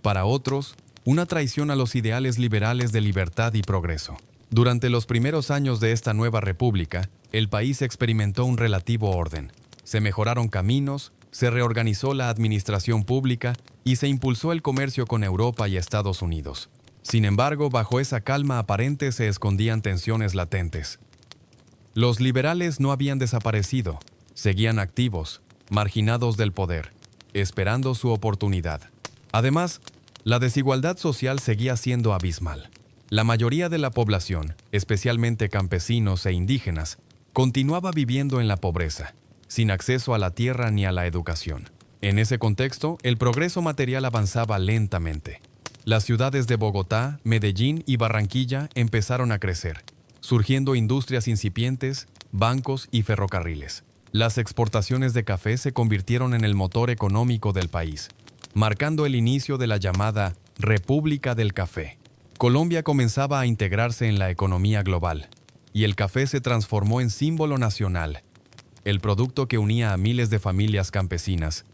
Para otros, una traición a los ideales liberales de libertad y progreso. Durante los primeros años de esta nueva república, el país experimentó un relativo orden. Se mejoraron caminos, se reorganizó la administración pública y se impulsó el comercio con Europa y Estados Unidos. Sin embargo, bajo esa calma aparente se escondían tensiones latentes. Los liberales no habían desaparecido, seguían activos, marginados del poder, esperando su oportunidad. Además, la desigualdad social seguía siendo abismal. La mayoría de la población, especialmente campesinos e indígenas, continuaba viviendo en la pobreza, sin acceso a la tierra ni a la educación. En ese contexto, el progreso material avanzaba lentamente. Las ciudades de Bogotá, Medellín y Barranquilla empezaron a crecer, surgiendo industrias incipientes, bancos y ferrocarriles. Las exportaciones de café se convirtieron en el motor económico del país, marcando el inicio de la llamada República del Café. Colombia comenzaba a integrarse en la economía global, y el café se transformó en símbolo nacional, el producto que unía a miles de familias campesinas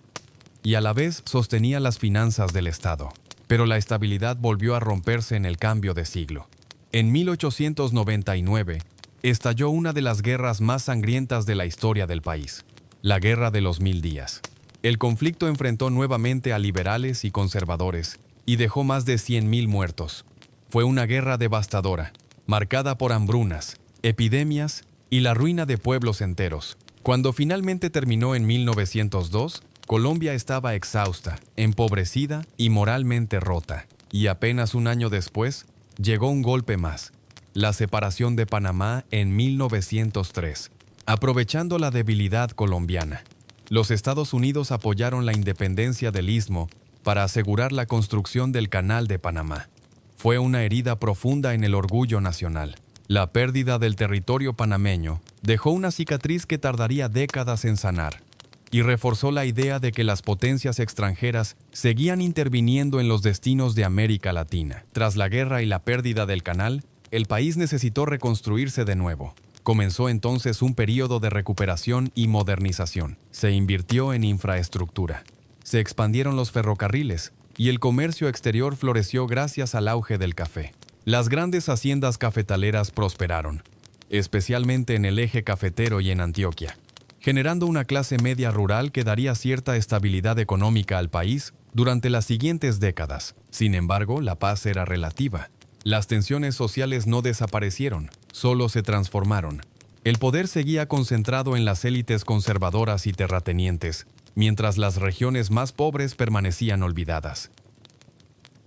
y a la vez sostenía las finanzas del Estado. Pero la estabilidad volvió a romperse en el cambio de siglo. En 1899, estalló una de las guerras más sangrientas de la historia del país, la Guerra de los 1000 días. El conflicto enfrentó nuevamente a liberales y conservadores y dejó más de 100.000 muertos. Fue una guerra devastadora, marcada por hambrunas, epidemias y la ruina de pueblos enteros. Cuando finalmente terminó en 1902, Colombia estaba exhausta, empobrecida y moralmente rota. Y apenas un año después, llegó un golpe más, la separación de Panamá en 1903. Aprovechando la debilidad colombiana, los Estados Unidos apoyaron la independencia del Istmo para asegurar la construcción del Canal de Panamá. Fue una herida profunda en el orgullo nacional. La pérdida del territorio panameño dejó una cicatriz que tardaría décadas en sanar y reforzó la idea de que las potencias extranjeras seguían interviniendo en los destinos de América Latina. Tras la guerra y la pérdida del canal, el país necesitó reconstruirse de nuevo. Comenzó entonces un período de recuperación y modernización. Se invirtió en infraestructura. Se expandieron los ferrocarriles y el comercio exterior floreció gracias al auge del café. Las grandes haciendas cafetaleras prosperaron, especialmente en el eje cafetero y en Antioquia, generando una clase media rural que daría cierta estabilidad económica al país durante las siguientes décadas. Sin embargo, la paz era relativa. Las tensiones sociales no desaparecieron, solo se transformaron. El poder seguía concentrado en las élites conservadoras y terratenientes, mientras las regiones más pobres permanecían olvidadas.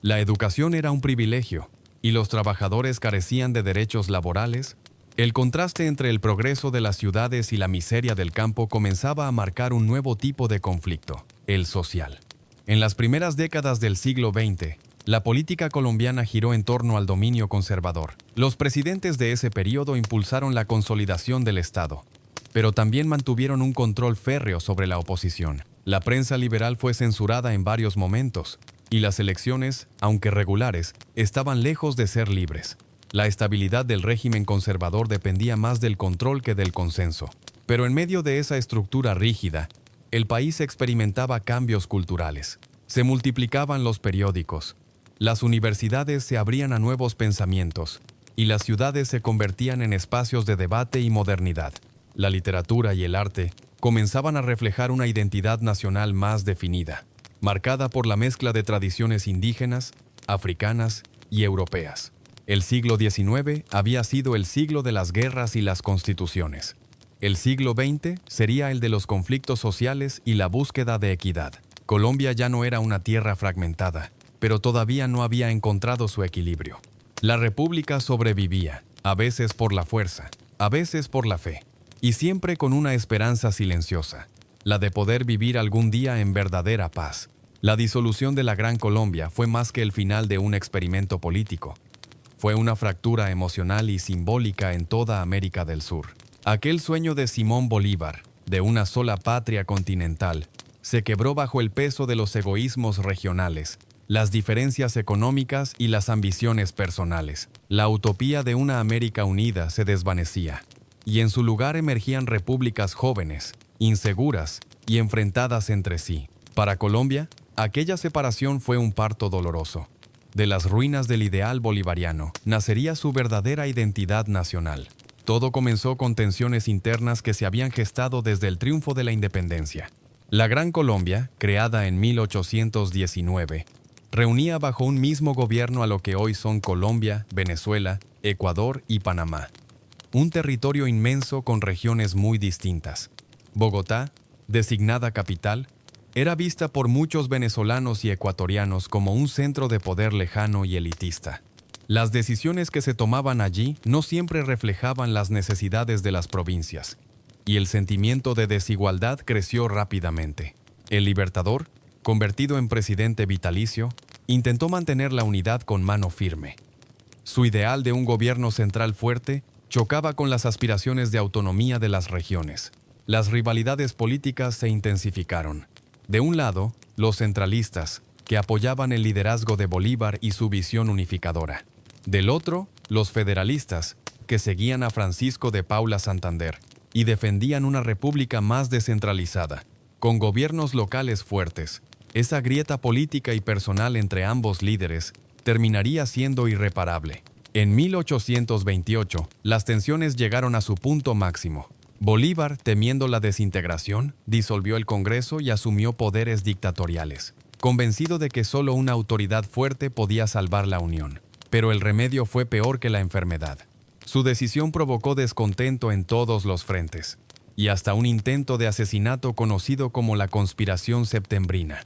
La educación era un privilegio, y los trabajadores carecían de derechos laborales. El contraste entre el progreso de las ciudades y la miseria del campo comenzaba a marcar un nuevo tipo de conflicto, el social. En las primeras décadas del siglo XX, la política colombiana giró en torno al dominio conservador. Los presidentes de ese periodo impulsaron la consolidación del Estado, pero también mantuvieron un control férreo sobre la oposición. La prensa liberal fue censurada en varios momentos, y las elecciones, aunque regulares, estaban lejos de ser libres. La estabilidad del régimen conservador dependía más del control que del consenso. Pero en medio de esa estructura rígida, el país experimentaba cambios culturales. Se multiplicaban los periódicos, las universidades se abrían a nuevos pensamientos, y las ciudades se convertían en espacios de debate y modernidad. La literatura y el arte comenzaban a reflejar una identidad nacional más definida, marcada por la mezcla de tradiciones indígenas, africanas y europeas. El siglo XIX había sido el siglo de las guerras y las constituciones. El siglo XX sería el de los conflictos sociales y la búsqueda de equidad. Colombia ya no era una tierra fragmentada, pero todavía no había encontrado su equilibrio. La república sobrevivía, a veces por la fuerza, a veces por la fe, y siempre con una esperanza silenciosa, la de poder vivir algún día en verdadera paz. La disolución de la Gran Colombia fue más que el final de un experimento político. Fue una fractura emocional y simbólica en toda América del Sur. Aquel sueño de Simón Bolívar, de una sola patria continental, se quebró bajo el peso de los egoísmos regionales, las diferencias económicas y las ambiciones personales. La utopía de una América unida se desvanecía, y en su lugar emergían repúblicas jóvenes, inseguras y enfrentadas entre sí. Para Colombia, aquella separación fue un parto doloroso. De las ruinas del ideal bolivariano nacería su verdadera identidad nacional. Todo comenzó con tensiones internas que se habían gestado desde el triunfo de la independencia. La Gran Colombia, creada en 1819, reunía bajo un mismo gobierno a lo que hoy son Colombia, Venezuela, Ecuador y Panamá. Un territorio inmenso con regiones muy distintas. Bogotá, designada capital, era vista por muchos venezolanos y ecuatorianos como un centro de poder lejano y elitista. Las decisiones que se tomaban allí no siempre reflejaban las necesidades de las provincias, y el sentimiento de desigualdad creció rápidamente. El Libertador, convertido en presidente vitalicio, intentó mantener la unidad con mano firme. Su ideal de un gobierno central fuerte chocaba con las aspiraciones de autonomía de las regiones. Las rivalidades políticas se intensificaron. De un lado, los centralistas, que apoyaban el liderazgo de Bolívar y su visión unificadora. Del otro, los federalistas, que seguían a Francisco de Paula Santander y defendían una república más descentralizada, con gobiernos locales fuertes. Esa grieta política y personal entre ambos líderes terminaría siendo irreparable. En 1828, las tensiones llegaron a su punto máximo. Bolívar, temiendo la desintegración, disolvió el Congreso y asumió poderes dictatoriales, convencido de que solo una autoridad fuerte podía salvar la Unión. Pero el remedio fue peor que la enfermedad. Su decisión provocó descontento en todos los frentes, y hasta un intento de asesinato conocido como la Conspiración Septembrina,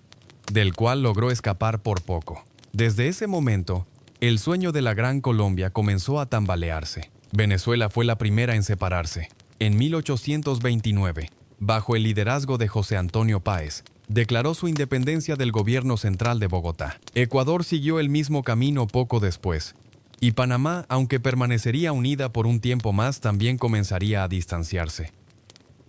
del cual logró escapar por poco. Desde ese momento, El sueño de la Gran Colombia comenzó a tambalearse. Venezuela fue la primera en separarse. En 1829, bajo el liderazgo de José Antonio Páez, declaró su independencia del gobierno central de Bogotá. Ecuador siguió el mismo camino poco después. Y Panamá, aunque permanecería unida por un tiempo más, también comenzaría a distanciarse.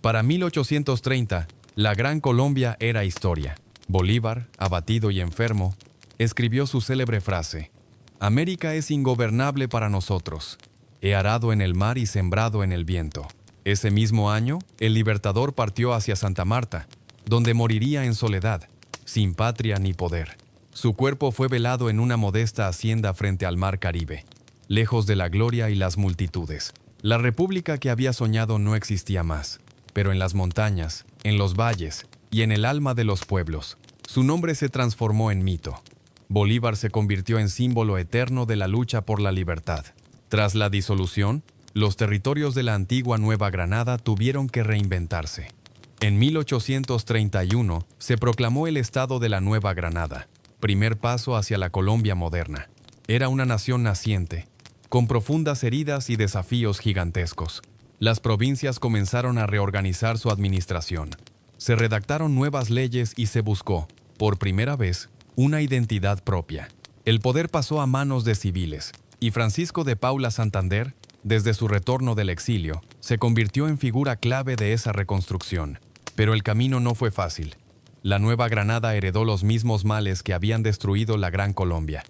Para 1830, la Gran Colombia era historia. Bolívar, abatido y enfermo, escribió su célebre frase: «América es ingobernable para nosotros. He arado en el mar y sembrado en el viento». Ese mismo año, el Libertador partió hacia Santa Marta, donde moriría en soledad, sin patria ni poder. Su cuerpo fue velado en una modesta hacienda frente al mar Caribe, lejos de la gloria y las multitudes. La república que había soñado no existía más, pero en las montañas, en los valles y en el alma de los pueblos, su nombre se transformó en mito. Bolívar se convirtió en símbolo eterno de la lucha por la libertad. Tras la disolución, los territorios de la antigua Nueva Granada tuvieron que reinventarse. En 1831 se proclamó el Estado de la Nueva Granada, primer paso hacia la Colombia moderna. Era una nación naciente, con profundas heridas y desafíos gigantescos. Las provincias comenzaron a reorganizar su administración. Se redactaron nuevas leyes y se buscó, por primera vez, una identidad propia. El poder pasó a manos de civiles, y Francisco de Paula Santander, desde su retorno del exilio, se convirtió en figura clave de esa reconstrucción. Pero el camino no fue fácil. La Nueva Granada heredó los mismos males que habían destruido la Gran Colombia: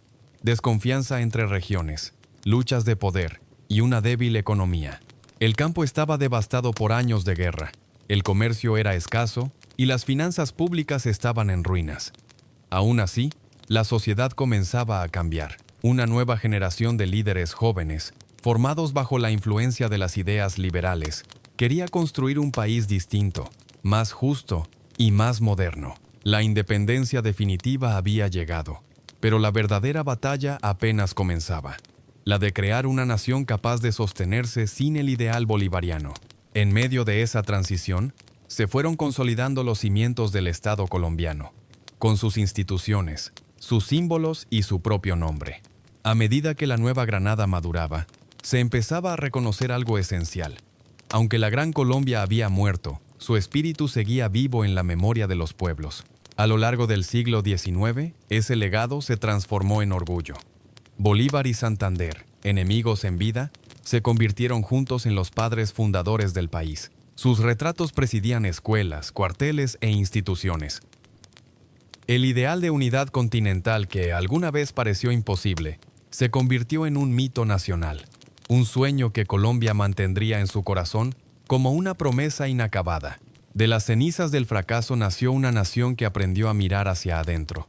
desconfianza entre regiones, luchas de poder y una débil economía. El campo estaba devastado por años de guerra, el comercio era escaso y las finanzas públicas estaban en ruinas. Aún así, la sociedad comenzaba a cambiar. Una nueva generación de líderes jóvenes, formados bajo la influencia de las ideas liberales, quería construir un país distinto, más justo y más moderno. La independencia definitiva había llegado, pero la verdadera batalla apenas comenzaba: la de crear una nación capaz de sostenerse sin el ideal bolivariano. En medio de esa transición, se fueron consolidando los cimientos del Estado colombiano, con sus instituciones, sus símbolos y su propio nombre. A medida que la Nueva Granada maduraba, se empezaba a reconocer algo esencial. Aunque la Gran Colombia había muerto, su espíritu seguía vivo en la memoria de los pueblos. A lo largo del siglo XIX, ese legado se transformó en orgullo. Bolívar y Santander, enemigos en vida, se convirtieron juntos en los padres fundadores del país. Sus retratos presidían escuelas, cuarteles e instituciones. El ideal de unidad continental que alguna vez pareció imposible, se convirtió en un mito nacional, un sueño que Colombia mantendría en su corazón como una promesa inacabada. De las cenizas del fracaso nació una nación que aprendió a mirar hacia adentro.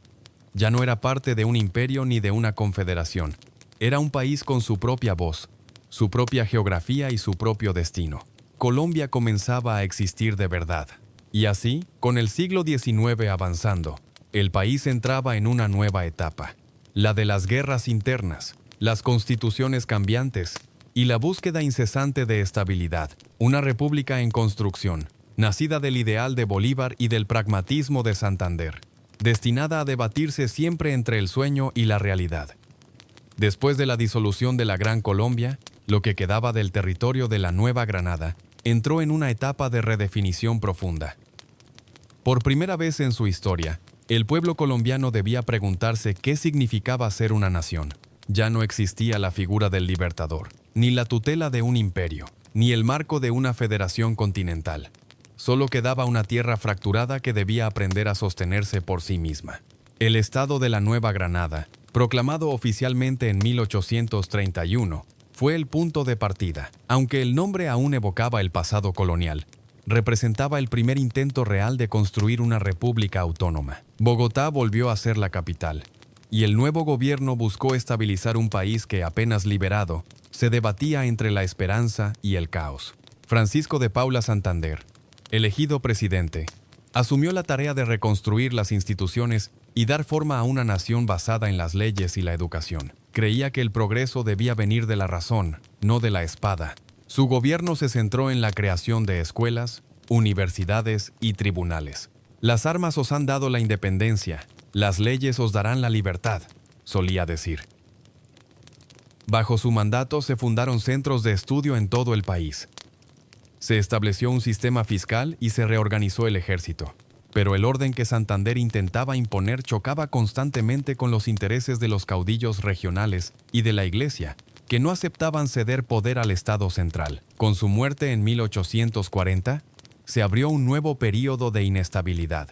Ya no era parte de un imperio ni de una confederación. Era un país con su propia voz, su propia geografía y su propio destino. Colombia comenzaba a existir de verdad. Y así, con el siglo XIX avanzando, el país entraba en una nueva etapa: la de las guerras internas, las constituciones cambiantes y la búsqueda incesante de estabilidad. Una república en construcción, nacida del ideal de Bolívar y del pragmatismo de Santander, destinada a debatirse siempre entre el sueño y la realidad. Después de la disolución de la Gran Colombia, lo que quedaba del territorio de la Nueva Granada entró en una etapa de redefinición profunda. Por primera vez en su historia, el pueblo colombiano debía preguntarse qué significaba ser una nación. Ya no existía la figura del libertador, ni la tutela de un imperio, ni el marco de una federación continental. Solo quedaba una tierra fracturada que debía aprender a sostenerse por sí misma. El Estado de la Nueva Granada, proclamado oficialmente en 1831, fue el punto de partida. Aunque el nombre aún evocaba el pasado colonial, representaba el primer intento real de construir una república autónoma. Bogotá volvió a ser la capital, y el nuevo gobierno buscó estabilizar un país que, apenas liberado, se debatía entre la esperanza y el caos. Francisco de Paula Santander, elegido presidente, asumió la tarea de reconstruir las instituciones y dar forma a una nación basada en las leyes y la educación. Creía que el progreso debía venir de la razón, no de la espada. Su gobierno se centró en la creación de escuelas, universidades y tribunales. «Las armas os han dado la independencia, las leyes os darán la libertad», solía decir. Bajo su mandato se fundaron centros de estudio en todo el país. Se estableció un sistema fiscal y se reorganizó el ejército. Pero el orden que Santander intentaba imponer chocaba constantemente con los intereses de los caudillos regionales y de la Iglesia, que no aceptaban ceder poder al Estado central. Con su muerte en 1840, se abrió un nuevo período de inestabilidad.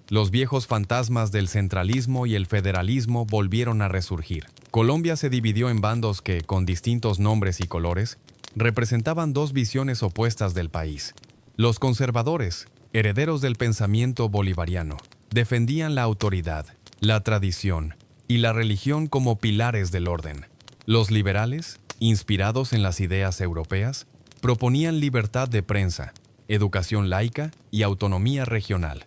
Los viejos fantasmas del centralismo y el federalismo volvieron a resurgir. Colombia se dividió en bandos que, con distintos nombres y colores, representaban dos visiones opuestas del país. Los conservadores, herederos del pensamiento bolivariano, defendían la autoridad, la tradición y la religión como pilares del orden. Los liberales, inspirados en las ideas europeas, proponían libertad de prensa, educación laica y autonomía regional.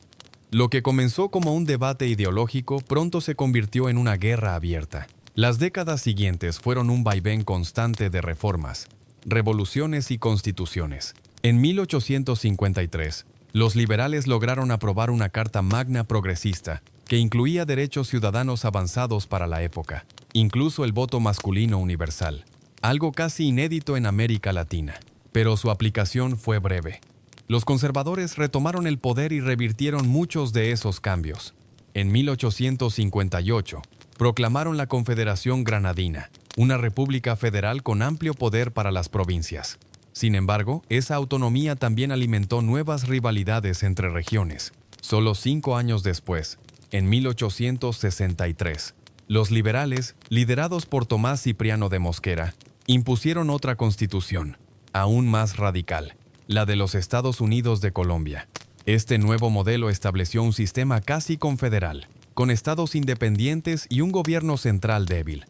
Lo que comenzó como un debate ideológico pronto se convirtió en una guerra abierta. Las décadas siguientes fueron un vaivén constante de reformas, revoluciones y constituciones. En 1853, los liberales lograron aprobar una Carta Magna progresista que incluía derechos ciudadanos avanzados para la época, incluso el voto masculino universal, algo casi inédito en América Latina. Pero su aplicación fue breve. Los conservadores retomaron el poder y revirtieron muchos de esos cambios. En 1858, proclamaron la Confederación Granadina, una república federal con amplio poder para las provincias. Sin embargo, esa autonomía también alimentó nuevas rivalidades entre regiones. Solo 5 años después, en 1863, los liberales, liderados por Tomás Cipriano de Mosquera, impusieron otra constitución, aún más radical, la de los Estados Unidos de Colombia. Este nuevo modelo estableció un sistema casi confederal, con estados independientes y un gobierno central débil.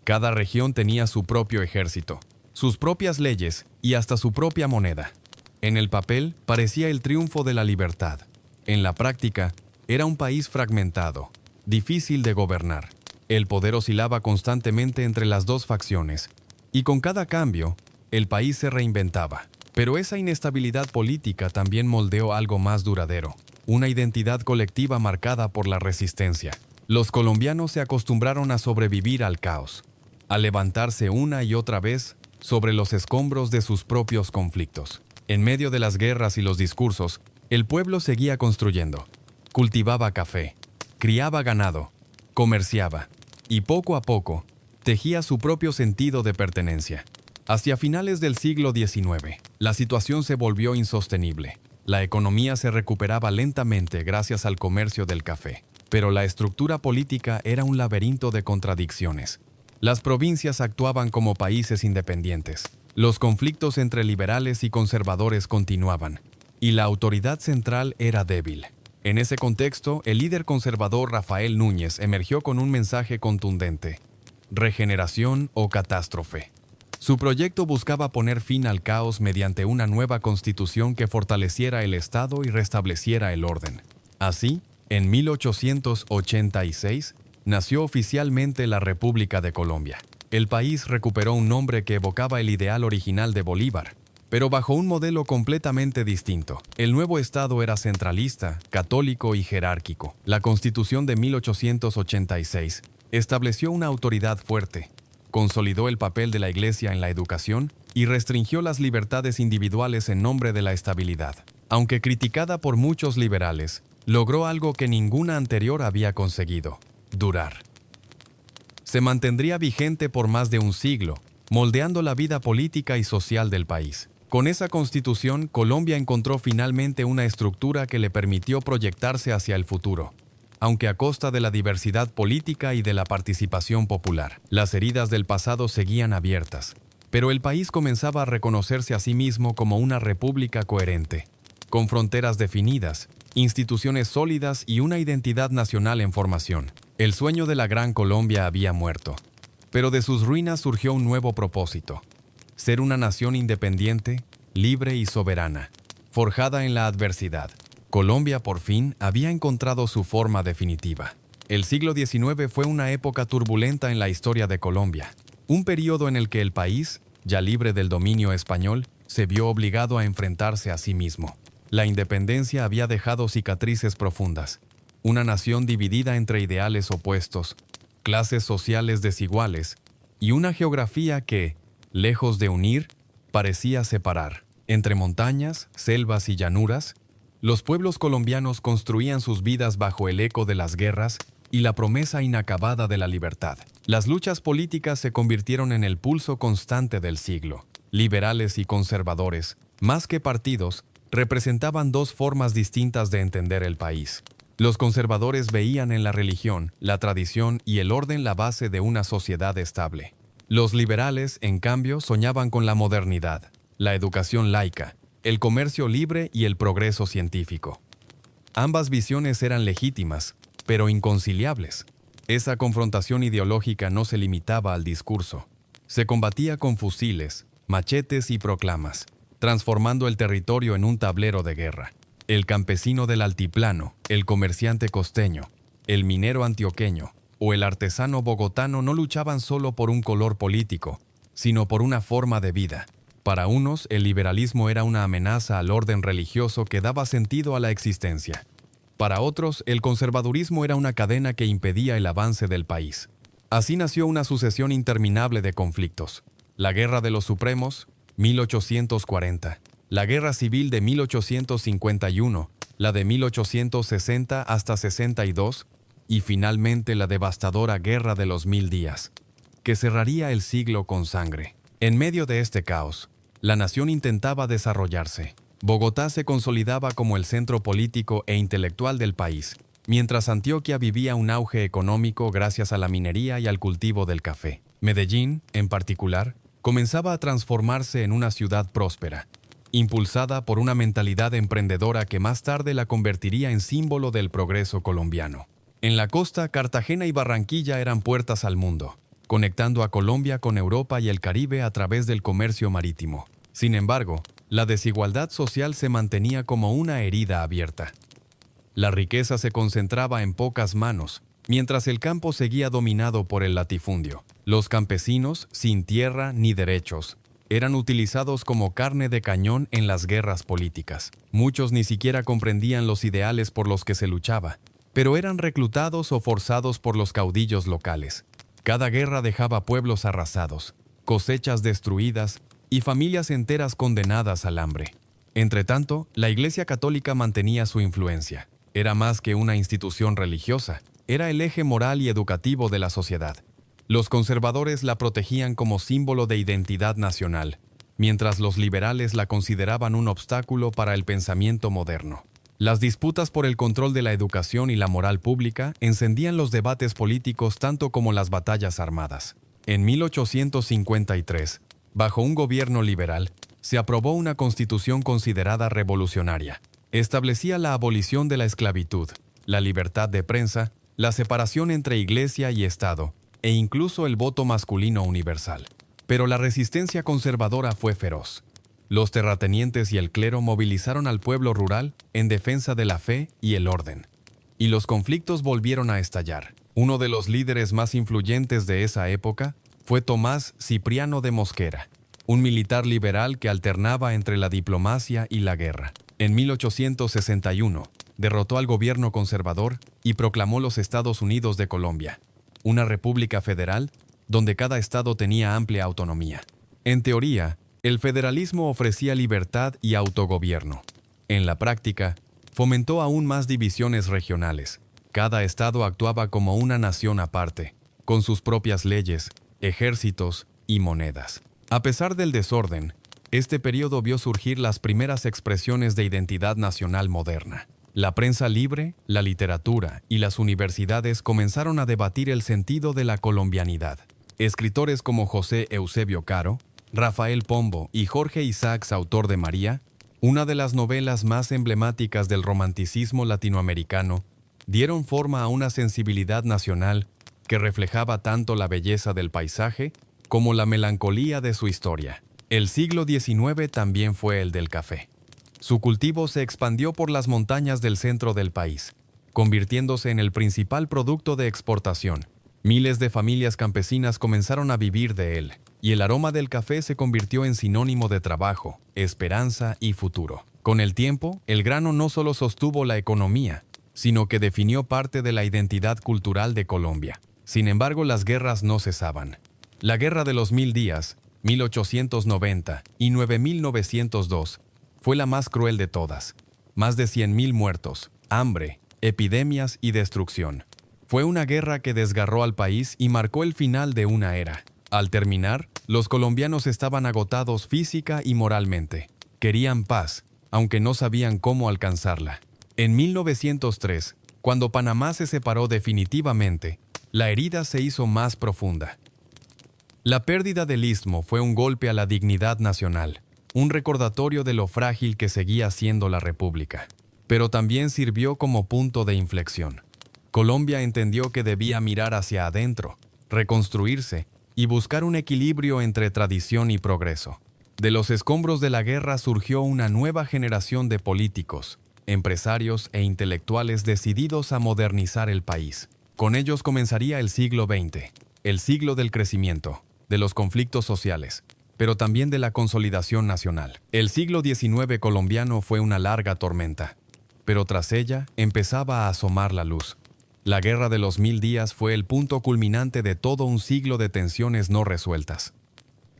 Cada región tenía su propio ejército, sus propias leyes y hasta su propia moneda. En el papel parecía el triunfo de la libertad. En la práctica, era un país fragmentado, difícil de gobernar. El poder oscilaba constantemente entre las dos facciones, y con cada cambio, el país se reinventaba. Pero esa inestabilidad política también moldeó algo más duradero, una identidad colectiva marcada por la resistencia. Los colombianos se acostumbraron a sobrevivir al caos, a levantarse una y otra vez sobre los escombros de sus propios conflictos. En medio de las guerras y los discursos, el pueblo seguía construyendo. Cultivaba café, criaba ganado, comerciaba y poco a poco tejía su propio sentido de pertenencia. Hacia finales del siglo XIX, la situación se volvió insostenible. La economía se recuperaba lentamente gracias al comercio del café, pero la estructura política era un laberinto de contradicciones. Las provincias actuaban como países independientes. Los conflictos entre liberales y conservadores continuaban, y la autoridad central era débil. En ese contexto, el líder conservador Rafael Núñez emergió con un mensaje contundente: regeneración o catástrofe. Su proyecto buscaba poner fin al caos mediante una nueva constitución que fortaleciera el Estado y restableciera el orden. Así, en 1886, nació oficialmente la República de Colombia. El país recuperó un nombre que evocaba el ideal original de Bolívar, pero bajo un modelo completamente distinto. El nuevo Estado era centralista, católico y jerárquico. La Constitución de 1886 estableció una autoridad fuerte, consolidó el papel de la Iglesia en la educación y restringió las libertades individuales en nombre de la estabilidad. Aunque criticada por muchos liberales, logró algo que ninguna anterior había conseguido: durar. Se mantendría vigente por más de un siglo, moldeando la vida política y social del país. Con esa constitución, Colombia encontró finalmente una estructura que le permitió proyectarse hacia el futuro, aunque a costa de la diversidad política y de la participación popular. Las heridas del pasado seguían abiertas, pero el país comenzaba a reconocerse a sí mismo como una república coherente, con fronteras definidas, instituciones sólidas y una identidad nacional en formación. El sueño de la Gran Colombia había muerto, pero de sus ruinas surgió un nuevo propósito: ser una nación independiente, libre y soberana, forjada en la adversidad. Colombia por fin había encontrado su forma definitiva. El siglo XIX fue una época turbulenta en la historia de Colombia, un periodo en el que el país, ya libre del dominio español, se vio obligado a enfrentarse a sí mismo. La independencia había dejado cicatrices profundas, una nación dividida entre ideales opuestos, clases sociales desiguales y una geografía que, lejos de unir, parecía separar. Entre montañas, selvas y llanuras, los pueblos colombianos construían sus vidas bajo el eco de las guerras y la promesa inacabada de la libertad. Las luchas políticas se convirtieron en el pulso constante del siglo. Liberales y conservadores, más que partidos, representaban dos formas distintas de entender el país. Los conservadores veían en la religión, la tradición y el orden la base de una sociedad estable. Los liberales, en cambio, soñaban con la modernidad, la educación laica, el comercio libre y el progreso científico. Ambas visiones eran legítimas, pero inconciliables. Esa confrontación ideológica no se limitaba al discurso. Se combatía con fusiles, machetes y proclamas, transformando el territorio en un tablero de guerra. El campesino del altiplano, el comerciante costeño, el minero antioqueño o el artesano bogotano no luchaban solo por un color político, sino por una forma de vida. Para unos, el liberalismo era una amenaza al orden religioso que daba sentido a la existencia. Para otros, el conservadurismo era una cadena que impedía el avance del país. Así nació una sucesión interminable de conflictos. La Guerra de los Supremos, 1840. La Guerra Civil de 1851, la de 1860 hasta 62, y finalmente la devastadora Guerra de los 1000 días, que cerraría el siglo con sangre. En medio de este caos, la nación intentaba desarrollarse. Bogotá se consolidaba como el centro político e intelectual del país, mientras Antioquia vivía un auge económico gracias a la minería y al cultivo del café. Medellín, en particular, comenzaba a transformarse en una ciudad próspera, impulsada por una mentalidad emprendedora que más tarde la convertiría en símbolo del progreso colombiano. En la costa, Cartagena y Barranquilla eran puertas al mundo, conectando a Colombia con Europa y el Caribe a través del comercio marítimo. Sin embargo, la desigualdad social se mantenía como una herida abierta. La riqueza se concentraba en pocas manos, mientras el campo seguía dominado por el latifundio. Los campesinos, sin tierra ni derechos, eran utilizados como carne de cañón en las guerras políticas. Muchos ni siquiera comprendían los ideales por los que se luchaba, pero eran reclutados o forzados por los caudillos locales. Cada guerra dejaba pueblos arrasados, cosechas destruidas y familias enteras condenadas al hambre. Entretanto, la Iglesia Católica mantenía su influencia. Era más que una institución religiosa, era el eje moral y educativo de la sociedad. Los conservadores la protegían como símbolo de identidad nacional, mientras los liberales la consideraban un obstáculo para el pensamiento moderno. Las disputas por el control de la educación y la moral pública encendían los debates políticos tanto como las batallas armadas. En 1853, bajo un gobierno liberal, se aprobó una constitución considerada revolucionaria. Establecía la abolición de la esclavitud, la libertad de prensa, la separación entre Iglesia y Estado, e incluso el voto masculino universal. Pero la resistencia conservadora fue feroz. Los terratenientes y el clero movilizaron al pueblo rural en defensa de la fe y el orden. Y los conflictos volvieron a estallar. Uno de los líderes más influyentes de esa época fue Tomás Cipriano de Mosquera, un militar liberal que alternaba entre la diplomacia y la guerra. En 1861, derrotó al gobierno conservador y proclamó los Estados Unidos de Colombia, una república federal donde cada estado tenía amplia autonomía. En teoría, el federalismo ofrecía libertad y autogobierno. En la práctica, fomentó aún más divisiones regionales. Cada estado actuaba como una nación aparte, con sus propias leyes, ejércitos y monedas. A pesar del desorden, este periodo vio surgir las primeras expresiones de identidad nacional moderna. La prensa libre, la literatura y las universidades comenzaron a debatir el sentido de la colombianidad. Escritores como José Eusebio Caro, Rafael Pombo y Jorge Isaacs, autor de María, una de las novelas más emblemáticas del romanticismo latinoamericano, dieron forma a una sensibilidad nacional que reflejaba tanto la belleza del paisaje como la melancolía de su historia. El siglo XIX también fue el del café. Su cultivo se expandió por las montañas del centro del país, convirtiéndose en el principal producto de exportación. Miles de familias campesinas comenzaron a vivir de él, y el aroma del café se convirtió en sinónimo de trabajo, esperanza y futuro. Con el tiempo, el grano no solo sostuvo la economía, sino que definió parte de la identidad cultural de Colombia. Sin embargo, las guerras no cesaban. La Guerra de los Mil Días, 1890 y 9902, fue la más cruel de todas. Más de 100.000 muertos, hambre, epidemias y destrucción. Fue una guerra que desgarró al país y marcó el final de una era. Al terminar, los colombianos estaban agotados física y moralmente. Querían paz, aunque no sabían cómo alcanzarla. En 1903, cuando Panamá se separó definitivamente, la herida se hizo más profunda. La pérdida del Istmo fue un golpe a la dignidad nacional, un recordatorio de lo frágil que seguía siendo la República. Pero también sirvió como punto de inflexión. Colombia entendió que debía mirar hacia adentro, reconstruirse y buscar un equilibrio entre tradición y progreso. De los escombros de la guerra surgió una nueva generación de políticos, empresarios e intelectuales decididos a modernizar el país. Con ellos comenzaría el siglo XX, el siglo del crecimiento, de los conflictos sociales, pero también de la consolidación nacional. El siglo XIX colombiano fue una larga tormenta, pero tras ella empezaba a asomar la luz. La Guerra de los Mil Días fue el punto culminante de todo un siglo de tensiones no resueltas.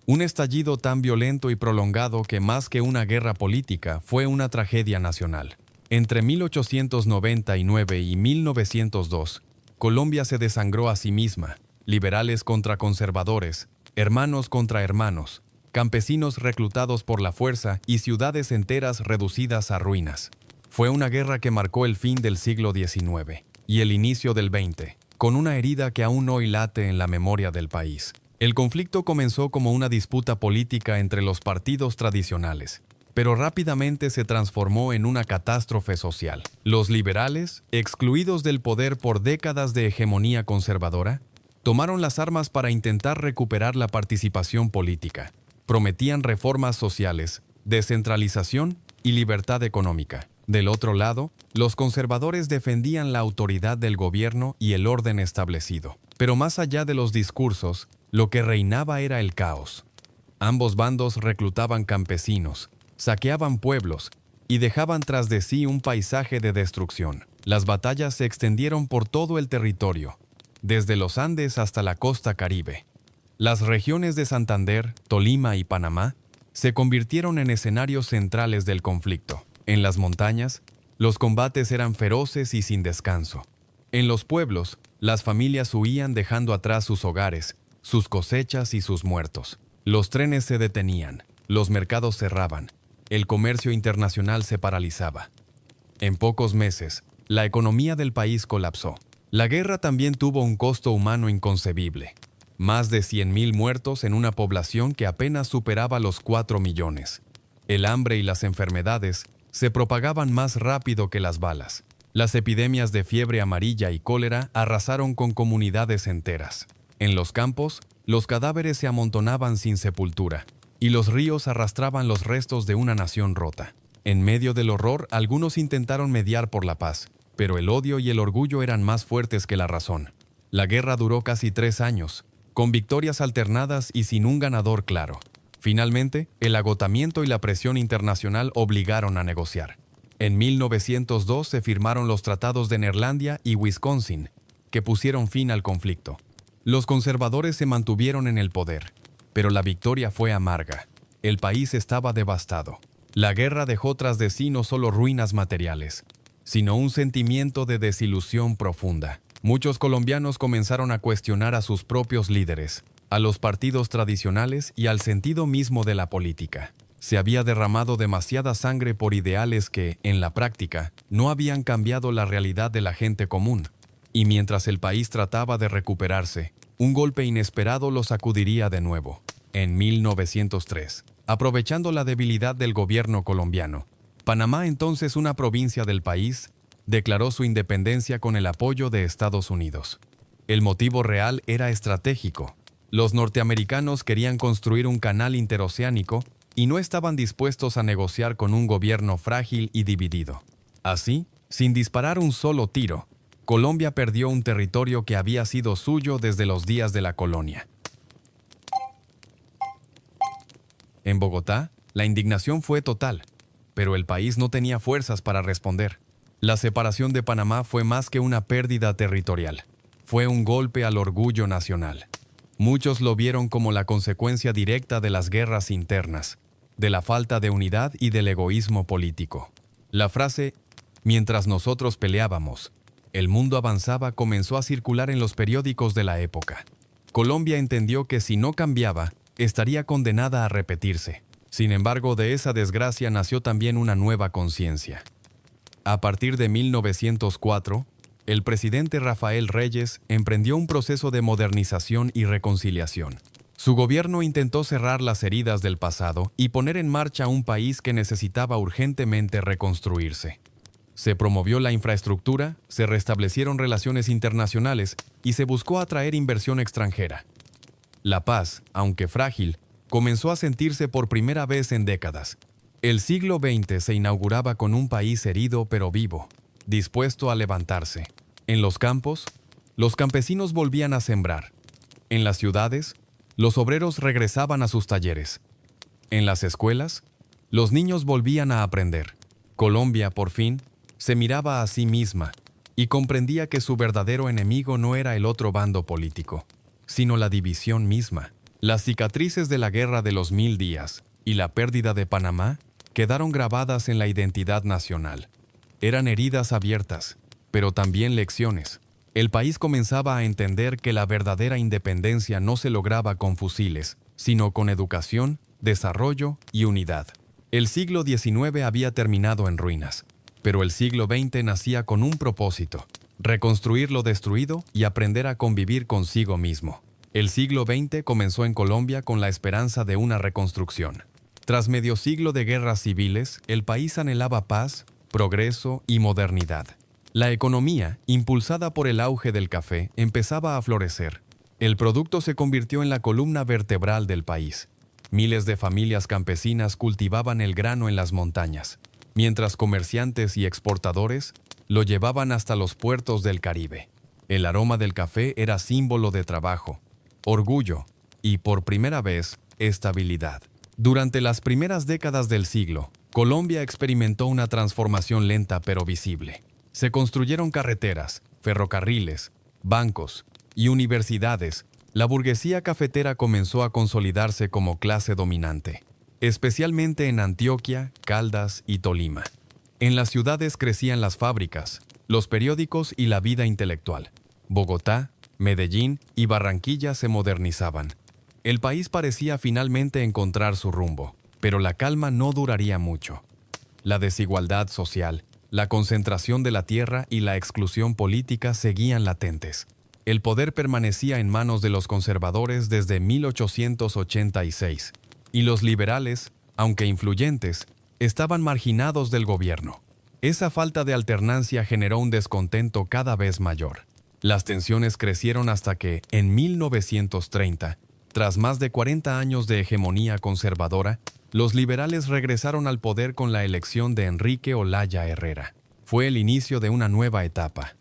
Un estallido tan violento y prolongado que más que una guerra política fue una tragedia nacional. Entre 1899 y 1902, Colombia se desangró a sí misma, liberales contra conservadores, hermanos contra hermanos, campesinos reclutados por la fuerza y ciudades enteras reducidas a ruinas. Fue una guerra que marcó el fin del siglo XIX y el inicio del XX, con una herida que aún hoy late en la memoria del país. El conflicto comenzó como una disputa política entre los partidos tradicionales, pero rápidamente se transformó en una catástrofe social. Los liberales, excluidos del poder por décadas de hegemonía conservadora, tomaron las armas para intentar recuperar la participación política. Prometían reformas sociales, descentralización y libertad económica. Del otro lado, los conservadores defendían la autoridad del gobierno y el orden establecido. Pero más allá de los discursos, lo que reinaba era el caos. Ambos bandos reclutaban campesinos, saqueaban pueblos y dejaban tras de sí un paisaje de destrucción. Las batallas se extendieron por todo el territorio, desde los Andes hasta la costa Caribe. Las regiones de Santander, Tolima y Panamá se convirtieron en escenarios centrales del conflicto. En las montañas, los combates eran feroces y sin descanso. En los pueblos, las familias huían dejando atrás sus hogares, sus cosechas y sus muertos. Los trenes se detenían, los mercados cerraban, el comercio internacional se paralizaba. En pocos meses, la economía del país colapsó. La guerra también tuvo un costo humano inconcebible. Más de 100.000 muertos en una población que apenas superaba los 4 millones. El hambre y las enfermedades se propagaban más rápido que las balas. Las epidemias de fiebre amarilla y cólera arrasaron con comunidades enteras. En los campos, los cadáveres se amontonaban sin sepultura, y los ríos arrastraban los restos de una nación rota. En medio del horror, algunos intentaron mediar por la paz, pero el odio y el orgullo eran más fuertes que la razón. La guerra duró casi 3 años, con victorias alternadas y sin un ganador claro. Finalmente, el agotamiento y la presión internacional obligaron a negociar. En 1902 se firmaron los tratados de Neerlandia y Wisconsin, que pusieron fin al conflicto. Los conservadores se mantuvieron en el poder, pero la victoria fue amarga. El país estaba devastado. La guerra dejó tras de sí no solo ruinas materiales, sino un sentimiento de desilusión profunda. Muchos colombianos comenzaron a cuestionar a sus propios líderes, a los partidos tradicionales y al sentido mismo de la política. Se había derramado demasiada sangre por ideales que, en la práctica, no habían cambiado la realidad de la gente común. Y mientras el país trataba de recuperarse, un golpe inesperado lo sacudiría de nuevo. En 1903, aprovechando la debilidad del gobierno colombiano, Panamá, entonces una provincia del país, declaró su independencia con el apoyo de Estados Unidos. El motivo real era estratégico. Los norteamericanos querían construir un canal interoceánico y no estaban dispuestos a negociar con un gobierno frágil y dividido. Así, sin disparar un solo tiro, Colombia perdió un territorio que había sido suyo desde los días de la colonia. En Bogotá, la indignación fue total, pero el país no tenía fuerzas para responder. La separación de Panamá fue más que una pérdida territorial. Fue un golpe al orgullo nacional. Muchos lo vieron como la consecuencia directa de las guerras internas, de la falta de unidad y del egoísmo político. La frase «mientras nosotros peleábamos, el mundo avanzaba» comenzó a circular en los periódicos de la época. Colombia entendió que si no cambiaba, estaría condenada a repetirse. Sin embargo, de esa desgracia nació también una nueva conciencia. A partir de 1904, el presidente Rafael Reyes emprendió un proceso de modernización y reconciliación. Su gobierno intentó cerrar las heridas del pasado y poner en marcha un país que necesitaba urgentemente reconstruirse. Se promovió la infraestructura, se restablecieron relaciones internacionales y se buscó atraer inversión extranjera. La paz, aunque frágil, comenzó a sentirse por primera vez en décadas. El siglo XX se inauguraba con un país herido pero vivo, dispuesto a levantarse. En los campos, los campesinos volvían a sembrar. En las ciudades, los obreros regresaban a sus talleres. En las escuelas, los niños volvían a aprender. Colombia, por fin, se miraba a sí misma y comprendía que su verdadero enemigo no era el otro bando político, sino la división misma. Las cicatrices de la Guerra de los 1000 días y la pérdida de Panamá quedaron grabadas en la identidad nacional. Eran heridas abiertas, pero también lecciones. El país comenzaba a entender que la verdadera independencia no se lograba con fusiles, sino con educación, desarrollo y unidad. El siglo XIX había terminado en ruinas, pero el siglo XX nacía con un propósito: reconstruir lo destruido y aprender a convivir consigo mismo. El siglo XX comenzó en Colombia con la esperanza de una reconstrucción. Tras medio siglo de guerras civiles, el país anhelaba paz, progreso y modernidad. La economía, impulsada por el auge del café, empezaba a florecer. El producto se convirtió en la columna vertebral del país. Miles de familias campesinas cultivaban el grano en las montañas, mientras comerciantes y exportadores lo llevaban hasta los puertos del Caribe. El aroma del café era símbolo de trabajo, orgullo y, por primera vez, estabilidad. Durante las primeras décadas del siglo, Colombia experimentó una transformación lenta pero visible. Se construyeron carreteras, ferrocarriles, bancos y universidades. La burguesía cafetera comenzó a consolidarse como clase dominante, especialmente en Antioquia, Caldas y Tolima. En las ciudades crecían las fábricas, los periódicos y la vida intelectual. Bogotá, Medellín y Barranquilla se modernizaban. El país parecía finalmente encontrar su rumbo, pero la calma no duraría mucho. La desigualdad social, la concentración de la tierra y la exclusión política seguían latentes. El poder permanecía en manos de los conservadores desde 1886, y los liberales, aunque influyentes, estaban marginados del gobierno. Esa falta de alternancia generó un descontento cada vez mayor. Las tensiones crecieron hasta que, en 1930, tras más de 40 años de hegemonía conservadora, los liberales regresaron al poder con la elección de Enrique Olaya Herrera. Fue el inicio de una nueva etapa.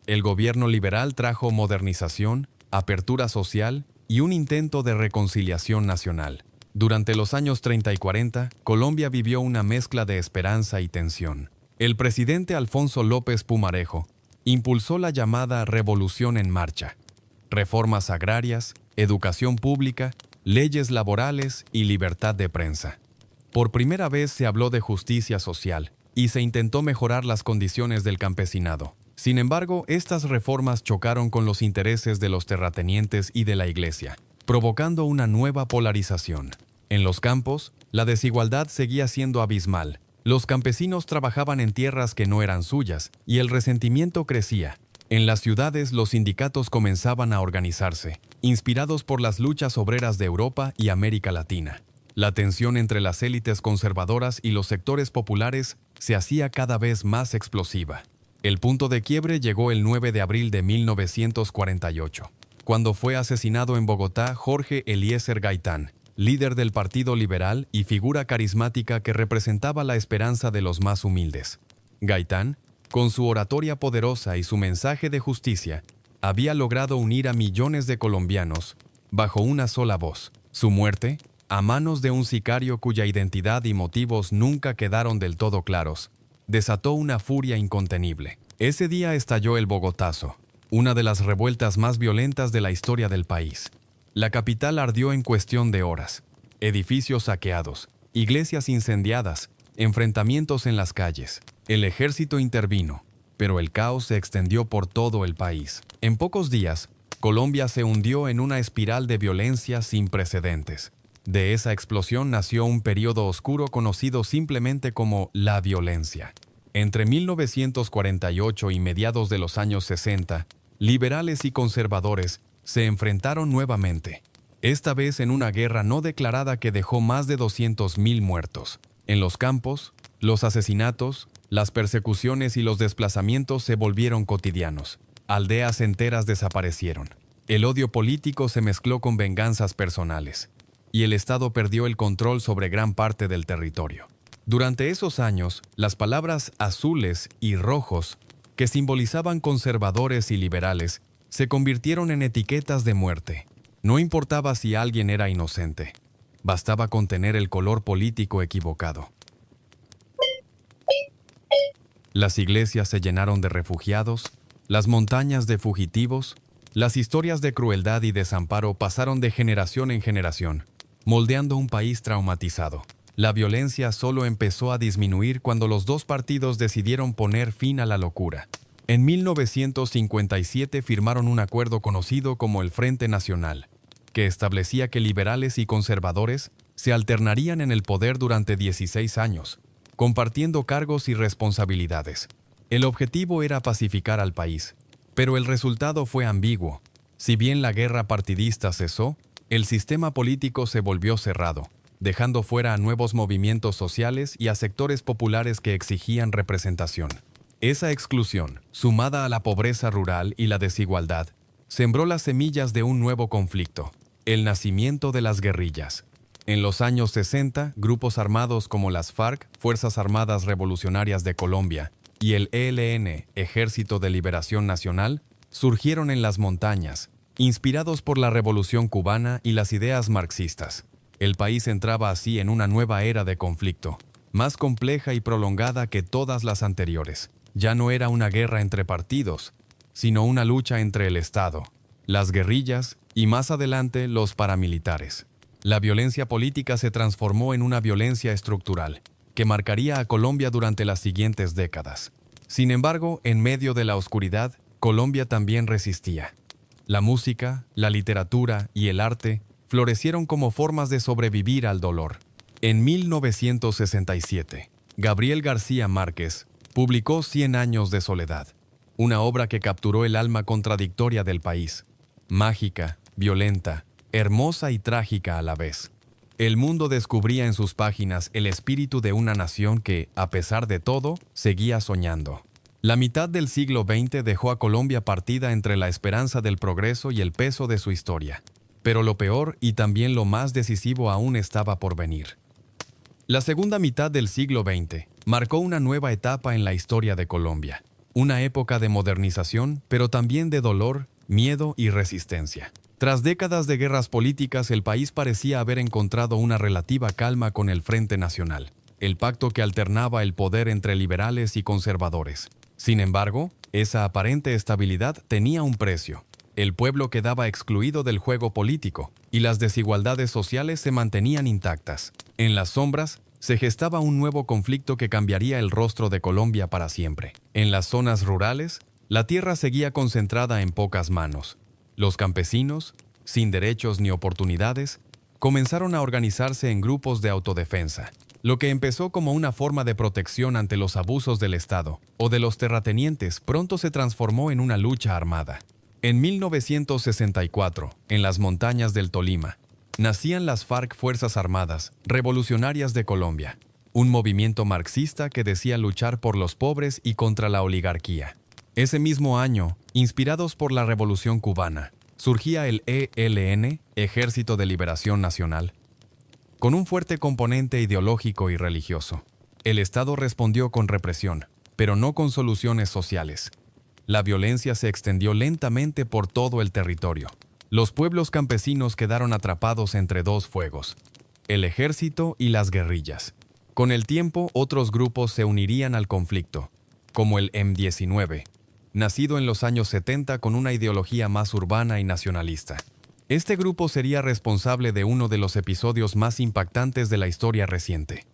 El gobierno liberal trajo modernización, apertura social y un intento de reconciliación nacional. Durante los años 30 y 40, Colombia vivió una mezcla de esperanza y tensión. El presidente Alfonso López Pumarejo impulsó la llamada Revolución en Marcha: reformas agrarias, educación pública, leyes laborales y libertad de prensa. Por primera vez se habló de justicia social y se intentó mejorar las condiciones del campesinado. Sin embargo, estas reformas chocaron con los intereses de los terratenientes y de la Iglesia, provocando una nueva polarización. En los campos, la desigualdad seguía siendo abismal. Los campesinos trabajaban en tierras que no eran suyas y el resentimiento crecía. En las ciudades, los sindicatos comenzaban a organizarse, inspirados por las luchas obreras de Europa y América Latina. La tensión entre las élites conservadoras y los sectores populares se hacía cada vez más explosiva. El punto de quiebre llegó el 9 de abril de 1948, cuando fue asesinado en Bogotá Jorge Eliezer Gaitán, líder del Partido Liberal y figura carismática que representaba la esperanza de los más humildes. Gaitán, con su oratoria poderosa y su mensaje de justicia, había logrado unir a millones de colombianos bajo una sola voz. Su muerte, a manos de un sicario cuya identidad y motivos nunca quedaron del todo claros, desató una furia incontenible. Ese día estalló el Bogotazo, una de las revueltas más violentas de la historia del país. La capital ardió en cuestión de horas. Edificios saqueados, iglesias incendiadas, enfrentamientos en las calles. El ejército intervino, pero el caos se extendió por todo el país. En pocos días, Colombia se hundió en una espiral de violencia sin precedentes. De esa explosión nació un periodo oscuro conocido simplemente como la violencia. Entre 1948 y mediados de los años 60, liberales y conservadores se enfrentaron nuevamente, esta vez en una guerra no declarada que dejó más de 200.000 muertos. En los campos, los asesinatos, las persecuciones y los desplazamientos se volvieron cotidianos. Aldeas enteras desaparecieron. El odio político se mezcló con venganzas personales, y el Estado perdió el control sobre gran parte del territorio. Durante esos años, las palabras azules y rojos, que simbolizaban conservadores y liberales, se convirtieron en etiquetas de muerte. No importaba si alguien era inocente, bastaba con tener el color político equivocado. Las iglesias se llenaron de refugiados, las montañas de fugitivos, las historias de crueldad y desamparo pasaron de generación en generación, moldeando un país traumatizado. La violencia solo empezó a disminuir cuando los dos partidos decidieron poner fin a la locura. En 1957 firmaron un acuerdo conocido como el Frente Nacional, que establecía que liberales y conservadores se alternarían en el poder durante 16 años, compartiendo cargos y responsabilidades. El objetivo era pacificar al país, pero el resultado fue ambiguo. Si bien la guerra partidista cesó, el sistema político se volvió cerrado, dejando fuera a nuevos movimientos sociales y a sectores populares que exigían representación. Esa exclusión, sumada a la pobreza rural y la desigualdad, sembró las semillas de un nuevo conflicto, el nacimiento de las guerrillas. En los años 60, grupos armados como las FARC, Fuerzas Armadas Revolucionarias de Colombia, y el ELN, Ejército de Liberación Nacional, surgieron en las montañas, inspirados por la Revolución cubana y las ideas marxistas. El país entraba así en una nueva era de conflicto, más compleja y prolongada que todas las anteriores. Ya no era una guerra entre partidos, sino una lucha entre el Estado, las guerrillas y más adelante los paramilitares. La violencia política se transformó en una violencia estructural, que marcaría a Colombia durante las siguientes décadas. Sin embargo, en medio de la oscuridad, Colombia también resistía. La música, la literatura y el arte florecieron como formas de sobrevivir al dolor. En 1967, Gabriel García Márquez publicó 100 años de soledad, una obra que capturó el alma contradictoria del país, mágica, violenta, hermosa y trágica a la vez. El mundo descubría en sus páginas el espíritu de una nación que, a pesar de todo, seguía soñando. La mitad del siglo XX dejó a Colombia partida entre la esperanza del progreso y el peso de su historia. Pero lo peor y también lo más decisivo aún estaba por venir. La segunda mitad del siglo XX marcó una nueva etapa en la historia de Colombia. Una época de modernización, pero también de dolor, miedo y resistencia. Tras décadas de guerras políticas, el país parecía haber encontrado una relativa calma con el Frente Nacional, el pacto que alternaba el poder entre liberales y conservadores. Sin embargo, esa aparente estabilidad tenía un precio. El pueblo quedaba excluido del juego político y las desigualdades sociales se mantenían intactas. En las sombras, se gestaba un nuevo conflicto que cambiaría el rostro de Colombia para siempre. En las zonas rurales, la tierra seguía concentrada en pocas manos. Los campesinos, sin derechos ni oportunidades, comenzaron a organizarse en grupos de autodefensa. Lo que empezó como una forma de protección ante los abusos del Estado o de los terratenientes pronto se transformó en una lucha armada. En 1964, en las montañas del Tolima, nacían las FARC Fuerzas Armadas Revolucionarias de Colombia, un movimiento marxista que decía luchar por los pobres y contra la oligarquía. Ese mismo año, inspirados por la Revolución cubana, surgía el ELN, Ejército de Liberación Nacional, con un fuerte componente ideológico y religioso. El Estado respondió con represión, pero no con soluciones sociales. La violencia se extendió lentamente por todo el territorio. Los pueblos campesinos quedaron atrapados entre dos fuegos, el ejército y las guerrillas. Con el tiempo, otros grupos se unirían al conflicto, como el M-19, nacido en los años 70 con una ideología más urbana y nacionalista. Este grupo sería responsable de uno de los episodios más impactantes de la historia reciente: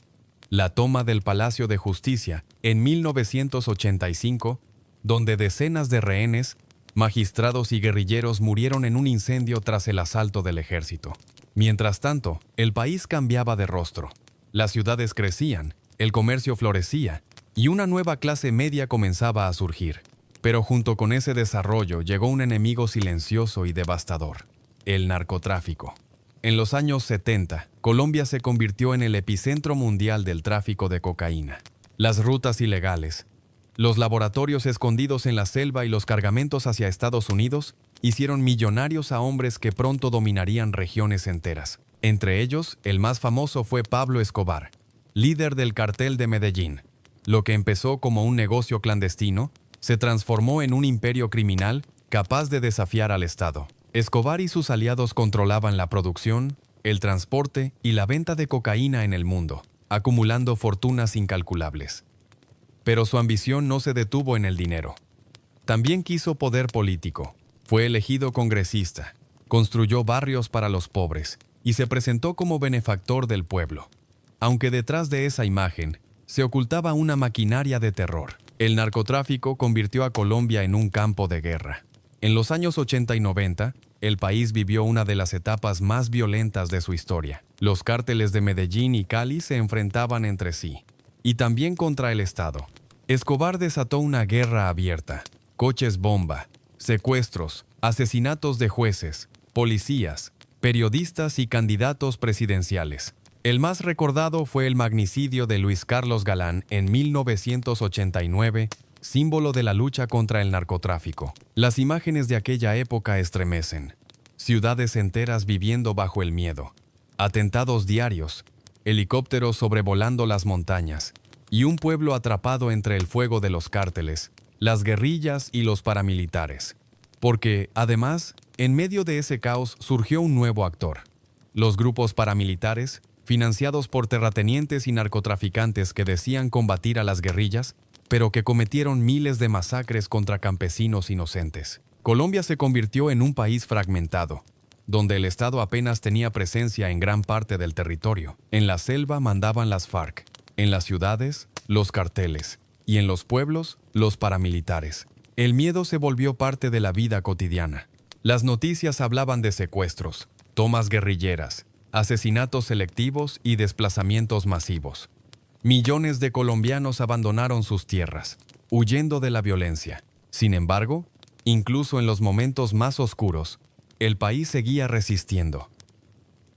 la toma del Palacio de Justicia en 1985, donde decenas de rehenes, magistrados y guerrilleros murieron en un incendio tras el asalto del ejército. Mientras tanto, el país cambiaba de rostro. Las ciudades crecían, el comercio florecía y una nueva clase media comenzaba a surgir. Pero junto con ese desarrollo llegó un enemigo silencioso y devastador: el narcotráfico. En los años 70, Colombia se convirtió en el epicentro mundial del tráfico de cocaína. Las rutas ilegales, los laboratorios escondidos en la selva y los cargamentos hacia Estados Unidos hicieron millonarios a hombres que pronto dominarían regiones enteras. Entre ellos, el más famoso fue Pablo Escobar, líder del cartel de Medellín. Lo que empezó como un negocio clandestino se transformó en un imperio criminal capaz de desafiar al Estado. Escobar y sus aliados controlaban la producción, el transporte y la venta de cocaína en el mundo, acumulando fortunas incalculables. Pero su ambición no se detuvo en el dinero. También quiso poder político. Fue elegido congresista, construyó barrios para los pobres y se presentó como benefactor del pueblo. Aunque detrás de esa imagen se ocultaba una maquinaria de terror. El narcotráfico convirtió a Colombia en un campo de guerra. En los años 80 y 90, el país vivió una de las etapas más violentas de su historia. Los cárteles de Medellín y Cali se enfrentaban entre sí, y también contra el Estado. Escobar desató una guerra abierta: coches bomba, secuestros, asesinatos de jueces, policías, periodistas y candidatos presidenciales. El más recordado fue el magnicidio de Luis Carlos Galán en 1989, símbolo de la lucha contra el narcotráfico. Las imágenes de aquella época estremecen. Ciudades enteras viviendo bajo el miedo, atentados diarios, helicópteros sobrevolando las montañas, y un pueblo atrapado entre el fuego de los cárteles, las guerrillas y los paramilitares. Porque, además, en medio de ese caos surgió un nuevo actor: los grupos paramilitares, financiados por terratenientes y narcotraficantes que decían combatir a las guerrillas, pero que cometieron miles de masacres contra campesinos inocentes. Colombia se convirtió en un país fragmentado, donde el Estado apenas tenía presencia en gran parte del territorio. En la selva mandaban las FARC, en las ciudades, los carteles, y en los pueblos, los paramilitares. El miedo se volvió parte de la vida cotidiana. Las noticias hablaban de secuestros, tomas guerrilleras, asesinatos selectivos y desplazamientos masivos. Millones de colombianos abandonaron sus tierras, huyendo de la violencia. Sin embargo, incluso en los momentos más oscuros, el país seguía resistiendo.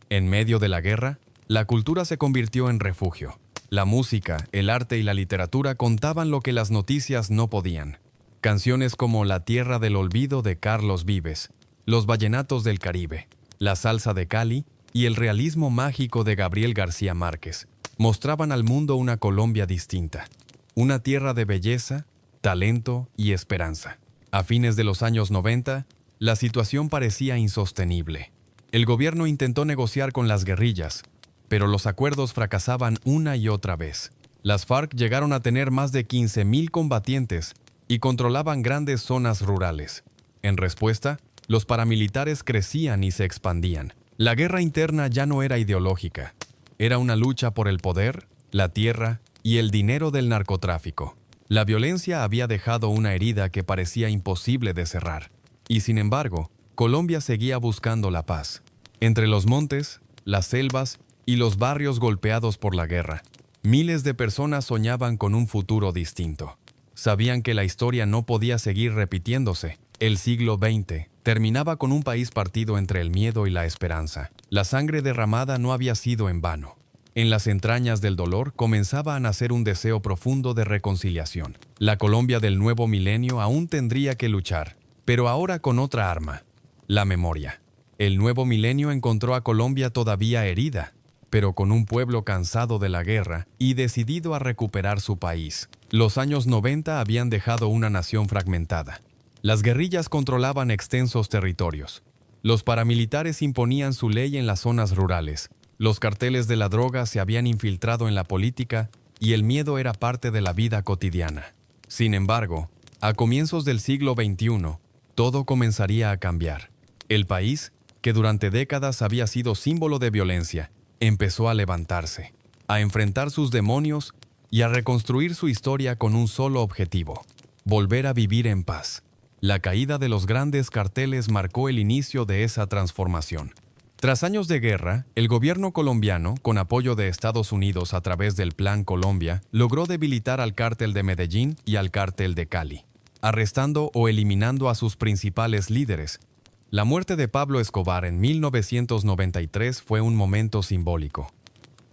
En medio de la guerra, la cultura se convirtió en refugio. La música, el arte y la literatura contaban lo que las noticias no podían. Canciones como La Tierra del Olvido de Carlos Vives, Los Vallenatos del Caribe, La Salsa de Cali y el realismo mágico de Gabriel García Márquez mostraban al mundo una Colombia distinta, una tierra de belleza, talento y esperanza. A fines de los años 90, la situación parecía insostenible. El gobierno intentó negociar con las guerrillas, pero los acuerdos fracasaban una y otra vez. Las FARC llegaron a tener más de 15,000 combatientes y controlaban grandes zonas rurales. En respuesta, los paramilitares crecían y se expandían. La guerra interna ya no era ideológica. Era una lucha por el poder, la tierra y el dinero del narcotráfico. La violencia había dejado una herida que parecía imposible de cerrar. Y sin embargo, Colombia seguía buscando la paz. Entre los montes, las selvas y los barrios golpeados por la guerra, miles de personas soñaban con un futuro distinto. Sabían que la historia no podía seguir repitiéndose. El siglo XX terminaba con un país partido entre el miedo y la esperanza. La sangre derramada no había sido en vano. En las entrañas del dolor comenzaba a nacer un deseo profundo de reconciliación. La Colombia del nuevo milenio aún tendría que luchar, pero ahora con otra arma: la memoria. El nuevo milenio encontró a Colombia todavía herida, pero con un pueblo cansado de la guerra y decidido a recuperar su país. Los años 90 habían dejado una nación fragmentada. Las guerrillas controlaban extensos territorios. Los paramilitares imponían su ley en las zonas rurales. Los carteles de la droga se habían infiltrado en la política y el miedo era parte de la vida cotidiana. Sin embargo, a comienzos del siglo XXI, todo comenzaría a cambiar. El país que durante décadas había sido símbolo de violencia, empezó a levantarse, a enfrentar sus demonios y a reconstruir su historia con un solo objetivo: volver a vivir en paz. La caída de los grandes carteles marcó el inicio de esa transformación. Tras años de guerra, el gobierno colombiano, con apoyo de Estados Unidos a través del Plan Colombia, logró debilitar al cártel de Medellín y al cártel de Cali, arrestando o eliminando a sus principales líderes. La muerte de Pablo Escobar en 1993 fue un momento simbólico.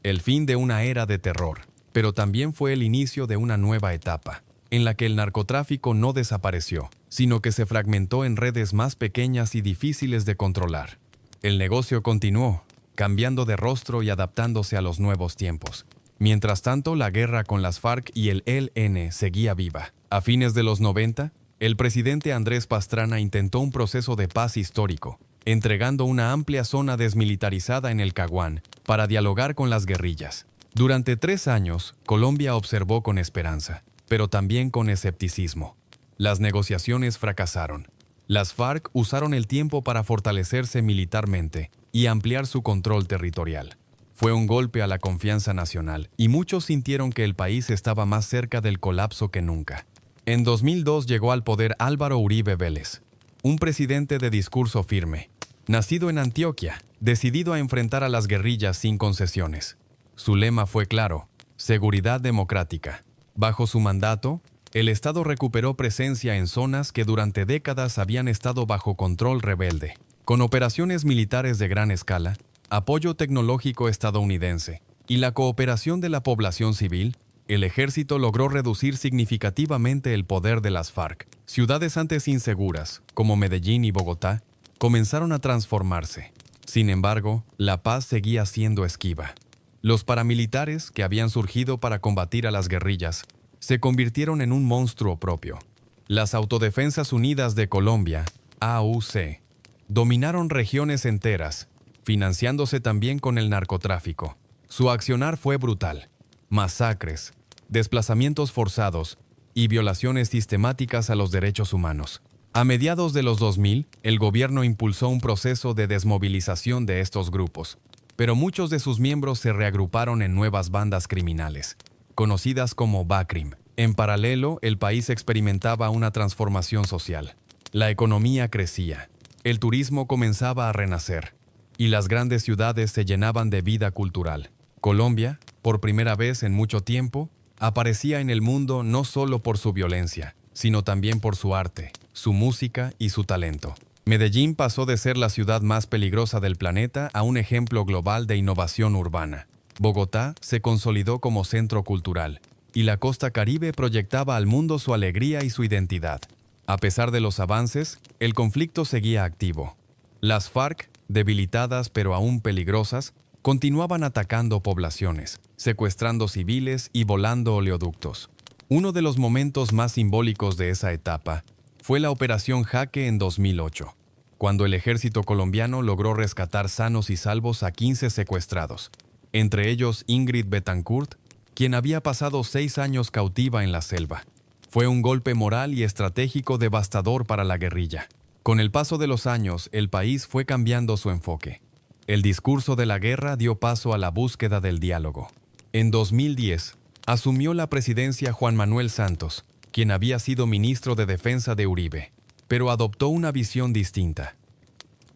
El fin de una era de terror, pero también fue el inicio de una nueva etapa, en la que el narcotráfico no desapareció, sino que se fragmentó en redes más pequeñas y difíciles de controlar. El negocio continuó, cambiando de rostro y adaptándose a los nuevos tiempos. Mientras tanto, la guerra con las FARC y el ELN seguía viva. A fines de los 90, el presidente Andrés Pastrana intentó un proceso de paz histórico, entregando una amplia zona desmilitarizada en el Caguán para dialogar con las guerrillas. Durante 3 años, Colombia observó con esperanza, pero también con escepticismo. Las negociaciones fracasaron. Las FARC usaron el tiempo para fortalecerse militarmente y ampliar su control territorial. Fue un golpe a la confianza nacional y muchos sintieron que el país estaba más cerca del colapso que nunca. En 2002 llegó al poder Álvaro Uribe Vélez, un presidente de discurso firme, nacido en Antioquia, decidido a enfrentar a las guerrillas sin concesiones. Su lema fue claro: seguridad democrática. Bajo su mandato, el Estado recuperó presencia en zonas que durante décadas habían estado bajo control rebelde, con operaciones militares de gran escala, apoyo tecnológico estadounidense y la cooperación de la población civil. El ejército logró reducir significativamente el poder de las FARC. Ciudades antes inseguras, como Medellín y Bogotá, comenzaron a transformarse. Sin embargo, la paz seguía siendo esquiva. Los paramilitares, que habían surgido para combatir a las guerrillas, se convirtieron en un monstruo propio. Las Autodefensas Unidas de Colombia, AUC, dominaron regiones enteras, financiándose también con el narcotráfico. Su accionar fue brutal: masacres, desplazamientos forzados y violaciones sistemáticas a los derechos humanos. A mediados de los 2000, el gobierno impulsó un proceso de desmovilización de estos grupos, pero muchos de sus miembros se reagruparon en nuevas bandas criminales, conocidas como BACRIM. En paralelo, el país experimentaba una transformación social. La economía crecía, el turismo comenzaba a renacer, y las grandes ciudades se llenaban de vida cultural. Colombia, por primera vez en mucho tiempo, aparecía en el mundo no solo por su violencia, sino también por su arte, su música y su talento. Medellín pasó de ser la ciudad más peligrosa del planeta a un ejemplo global de innovación urbana. Bogotá se consolidó como centro cultural, y la costa Caribe proyectaba al mundo su alegría y su identidad. A pesar de los avances, el conflicto seguía activo. Las FARC, debilitadas pero aún peligrosas, continuaban atacando poblaciones, secuestrando civiles y volando oleoductos. Uno de los momentos más simbólicos de esa etapa fue la Operación Jaque en 2008, cuando el ejército colombiano logró rescatar sanos y salvos a 15 secuestrados, entre ellos Ingrid Betancourt, quien había pasado 6 años cautiva en la selva. Fue un golpe moral y estratégico devastador para la guerrilla. Con el paso de los años, el país fue cambiando su enfoque. El discurso de la guerra dio paso a la búsqueda del diálogo. En 2010, asumió la presidencia Juan Manuel Santos, quien había sido ministro de Defensa de Uribe, pero adoptó una visión distinta.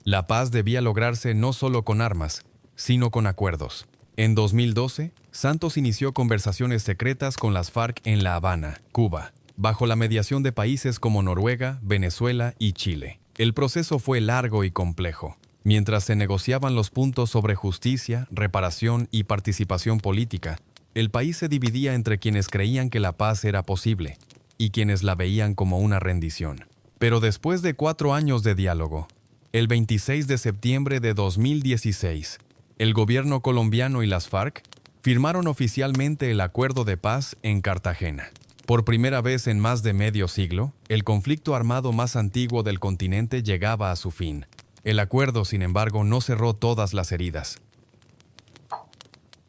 La paz debía lograrse no solo con armas, sino con acuerdos. En 2012, Santos inició conversaciones secretas con las FARC en La Habana, Cuba, bajo la mediación de países como Noruega, Venezuela y Chile. El proceso fue largo y complejo. Mientras se negociaban los puntos sobre justicia, reparación y participación política, el país se dividía entre quienes creían que la paz era posible y quienes la veían como una rendición. Pero después de 4 años de diálogo, el 26 de septiembre de 2016, el gobierno colombiano y las FARC firmaron oficialmente el Acuerdo de Paz en Cartagena. Por primera vez en más de medio siglo, el conflicto armado más antiguo del continente llegaba a su fin. El acuerdo, sin embargo, no cerró todas las heridas.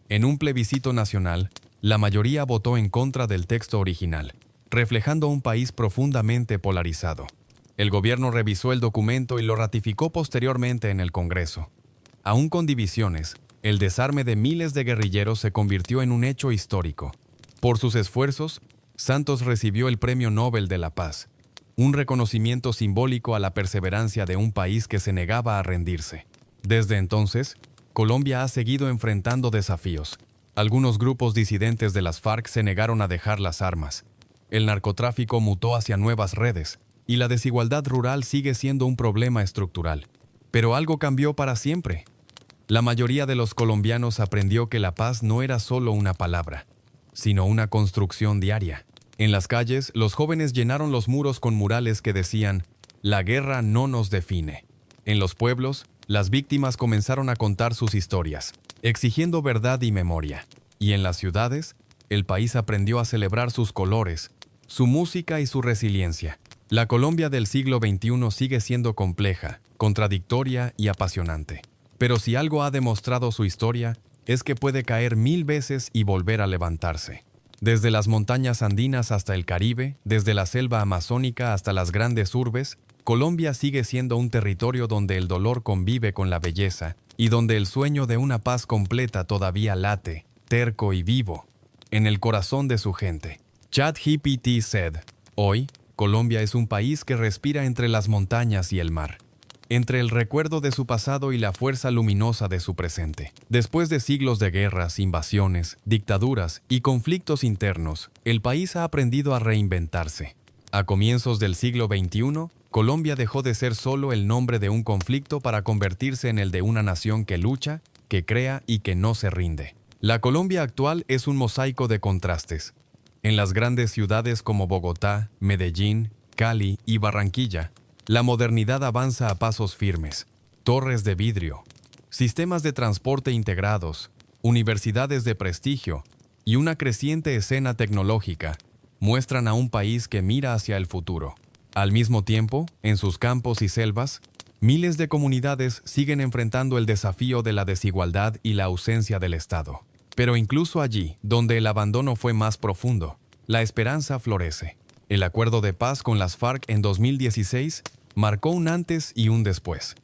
En un plebiscito nacional, la mayoría votó en contra del texto original, reflejando un país profundamente polarizado. El gobierno revisó el documento y lo ratificó posteriormente en el Congreso. Aún con divisiones, el desarme de miles de guerrilleros se convirtió en un hecho histórico. Por sus esfuerzos, Santos recibió el Premio Nobel de la Paz, un reconocimiento simbólico a la perseverancia de un país que se negaba a rendirse. Desde entonces, Colombia ha seguido enfrentando desafíos. Algunos grupos disidentes de las FARC se negaron a dejar las armas. El narcotráfico mutó hacia nuevas redes, y la desigualdad rural sigue siendo un problema estructural. Pero algo cambió para siempre. La mayoría de los colombianos aprendió que la paz no era solo una palabra, sino una construcción diaria. En las calles, los jóvenes llenaron los muros con murales que decían, «La guerra no nos define». En los pueblos, las víctimas comenzaron a contar sus historias, exigiendo verdad y memoria. Y en las ciudades, el país aprendió a celebrar sus colores, su música y su resiliencia. La Colombia del siglo XXI sigue siendo compleja, contradictoria y apasionante. Pero si algo ha demostrado su historia, es que puede caer 1000 veces y volver a levantarse. Desde las montañas andinas hasta el Caribe, desde la selva amazónica hasta las grandes urbes, Colombia sigue siendo un territorio donde el dolor convive con la belleza y donde el sueño de una paz completa todavía late, terco y vivo, en el corazón de su gente. ChatGPT said, hoy, Colombia es un país que respira entre las montañas y el mar, entre el recuerdo de su pasado y la fuerza luminosa de su presente. Después de siglos de guerras, invasiones, dictaduras y conflictos internos, el país ha aprendido a reinventarse. A comienzos del siglo XXI, Colombia dejó de ser solo el nombre de un conflicto para convertirse en el de una nación que lucha, que crea y que no se rinde. La Colombia actual es un mosaico de contrastes. En las grandes ciudades como Bogotá, Medellín, Cali y Barranquilla, la modernidad avanza a pasos firmes. Torres de vidrio, sistemas de transporte integrados, universidades de prestigio y una creciente escena tecnológica muestran a un país que mira hacia el futuro. Al mismo tiempo, en sus campos y selvas, miles de comunidades siguen enfrentando el desafío de la desigualdad y la ausencia del Estado. Pero incluso allí, donde el abandono fue más profundo, la esperanza florece. El acuerdo de paz con las FARC en 2016 marcó un antes y un después.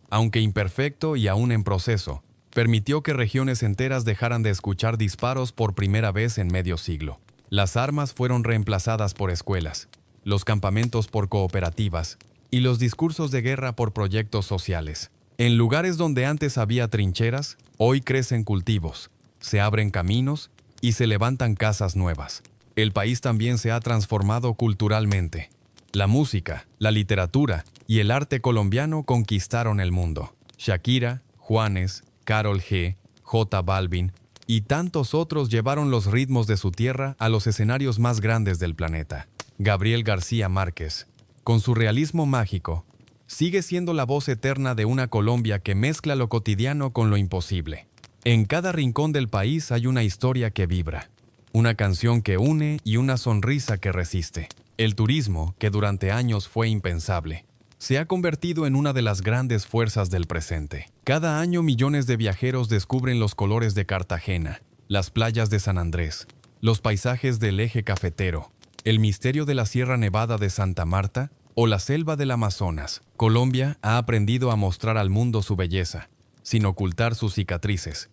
Aunque imperfecto y aún en proceso, permitió que regiones enteras dejaran de escuchar disparos por primera vez en medio siglo. Las armas fueron reemplazadas por escuelas, los campamentos por cooperativas y los discursos de guerra por proyectos sociales. En lugares donde antes había trincheras, hoy crecen cultivos, se abren caminos y se levantan casas nuevas. El país también se ha transformado culturalmente. La música, la literatura y el arte colombiano conquistaron el mundo. Shakira, Juanes, Karol G, J Balvin y tantos otros llevaron los ritmos de su tierra a los escenarios más grandes del planeta. Gabriel García Márquez, con su realismo mágico, sigue siendo la voz eterna de una Colombia que mezcla lo cotidiano con lo imposible. En cada rincón del país hay una historia que vibra, una canción que une y una sonrisa que resiste. El turismo, que durante años fue impensable, se ha convertido en una de las grandes fuerzas del presente. Cada año millones de viajeros descubren los colores de Cartagena, las playas de San Andrés, los paisajes del eje cafetero, el misterio de la Sierra Nevada de Santa Marta o la selva del Amazonas. Colombia ha aprendido a mostrar al mundo su belleza, sin ocultar sus cicatrices.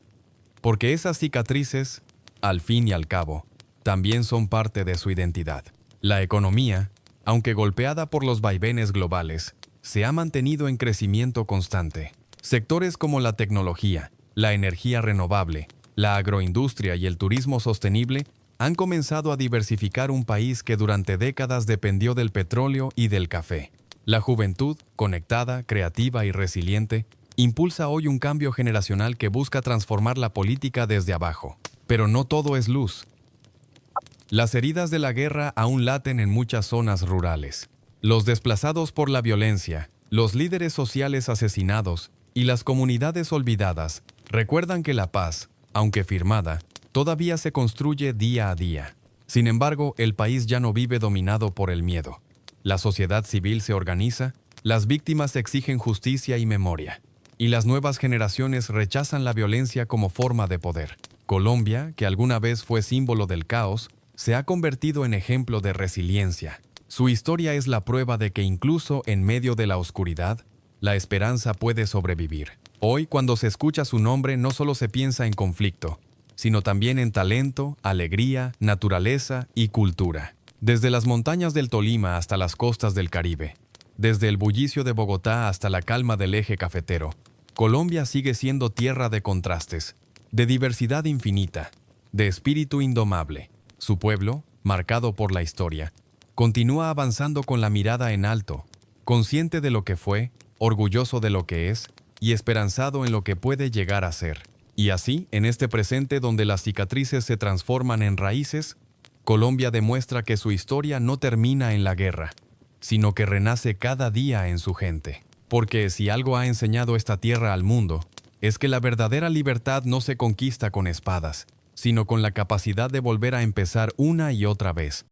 Porque esas cicatrices, al fin y al cabo, también son parte de su identidad. La economía, aunque golpeada por los vaivenes globales, se ha mantenido en crecimiento constante. Sectores como la tecnología, la energía renovable, la agroindustria y el turismo sostenible han comenzado a diversificar un país que durante décadas dependió del petróleo y del café. La juventud, conectada, creativa y resiliente, impulsa hoy un cambio generacional que busca transformar la política desde abajo. Pero no todo es luz. Las heridas de la guerra aún laten en muchas zonas rurales. Los desplazados por la violencia, los líderes sociales asesinados y las comunidades olvidadas recuerdan que la paz, aunque firmada, todavía se construye día a día. Sin embargo, el país ya no vive dominado por el miedo. La sociedad civil se organiza, las víctimas exigen justicia y memoria, y las nuevas generaciones rechazan la violencia como forma de poder. Colombia, que alguna vez fue símbolo del caos, se ha convertido en ejemplo de resiliencia, Su historia es la prueba de que incluso en medio de la oscuridad, la esperanza puede sobrevivir. Hoy, cuando se escucha su nombre, no solo se piensa en conflicto, sino también en talento, alegría, naturaleza y cultura. Desde las montañas del Tolima hasta las costas del Caribe, desde el bullicio de Bogotá hasta la calma del eje cafetero, Colombia sigue siendo tierra de contrastes, de diversidad infinita, de espíritu indomable. Su pueblo, marcado por la historia, continúa avanzando con la mirada en alto, consciente de lo que fue, orgulloso de lo que es y esperanzado en lo que puede llegar a ser. Y así, en este presente donde las cicatrices se transforman en raíces, Colombia demuestra que su historia no termina en la guerra, sino que renace cada día en su gente. Porque si algo ha enseñado esta tierra al mundo, es que la verdadera libertad no se conquista con espadas, sino con la capacidad de volver a empezar una y otra vez.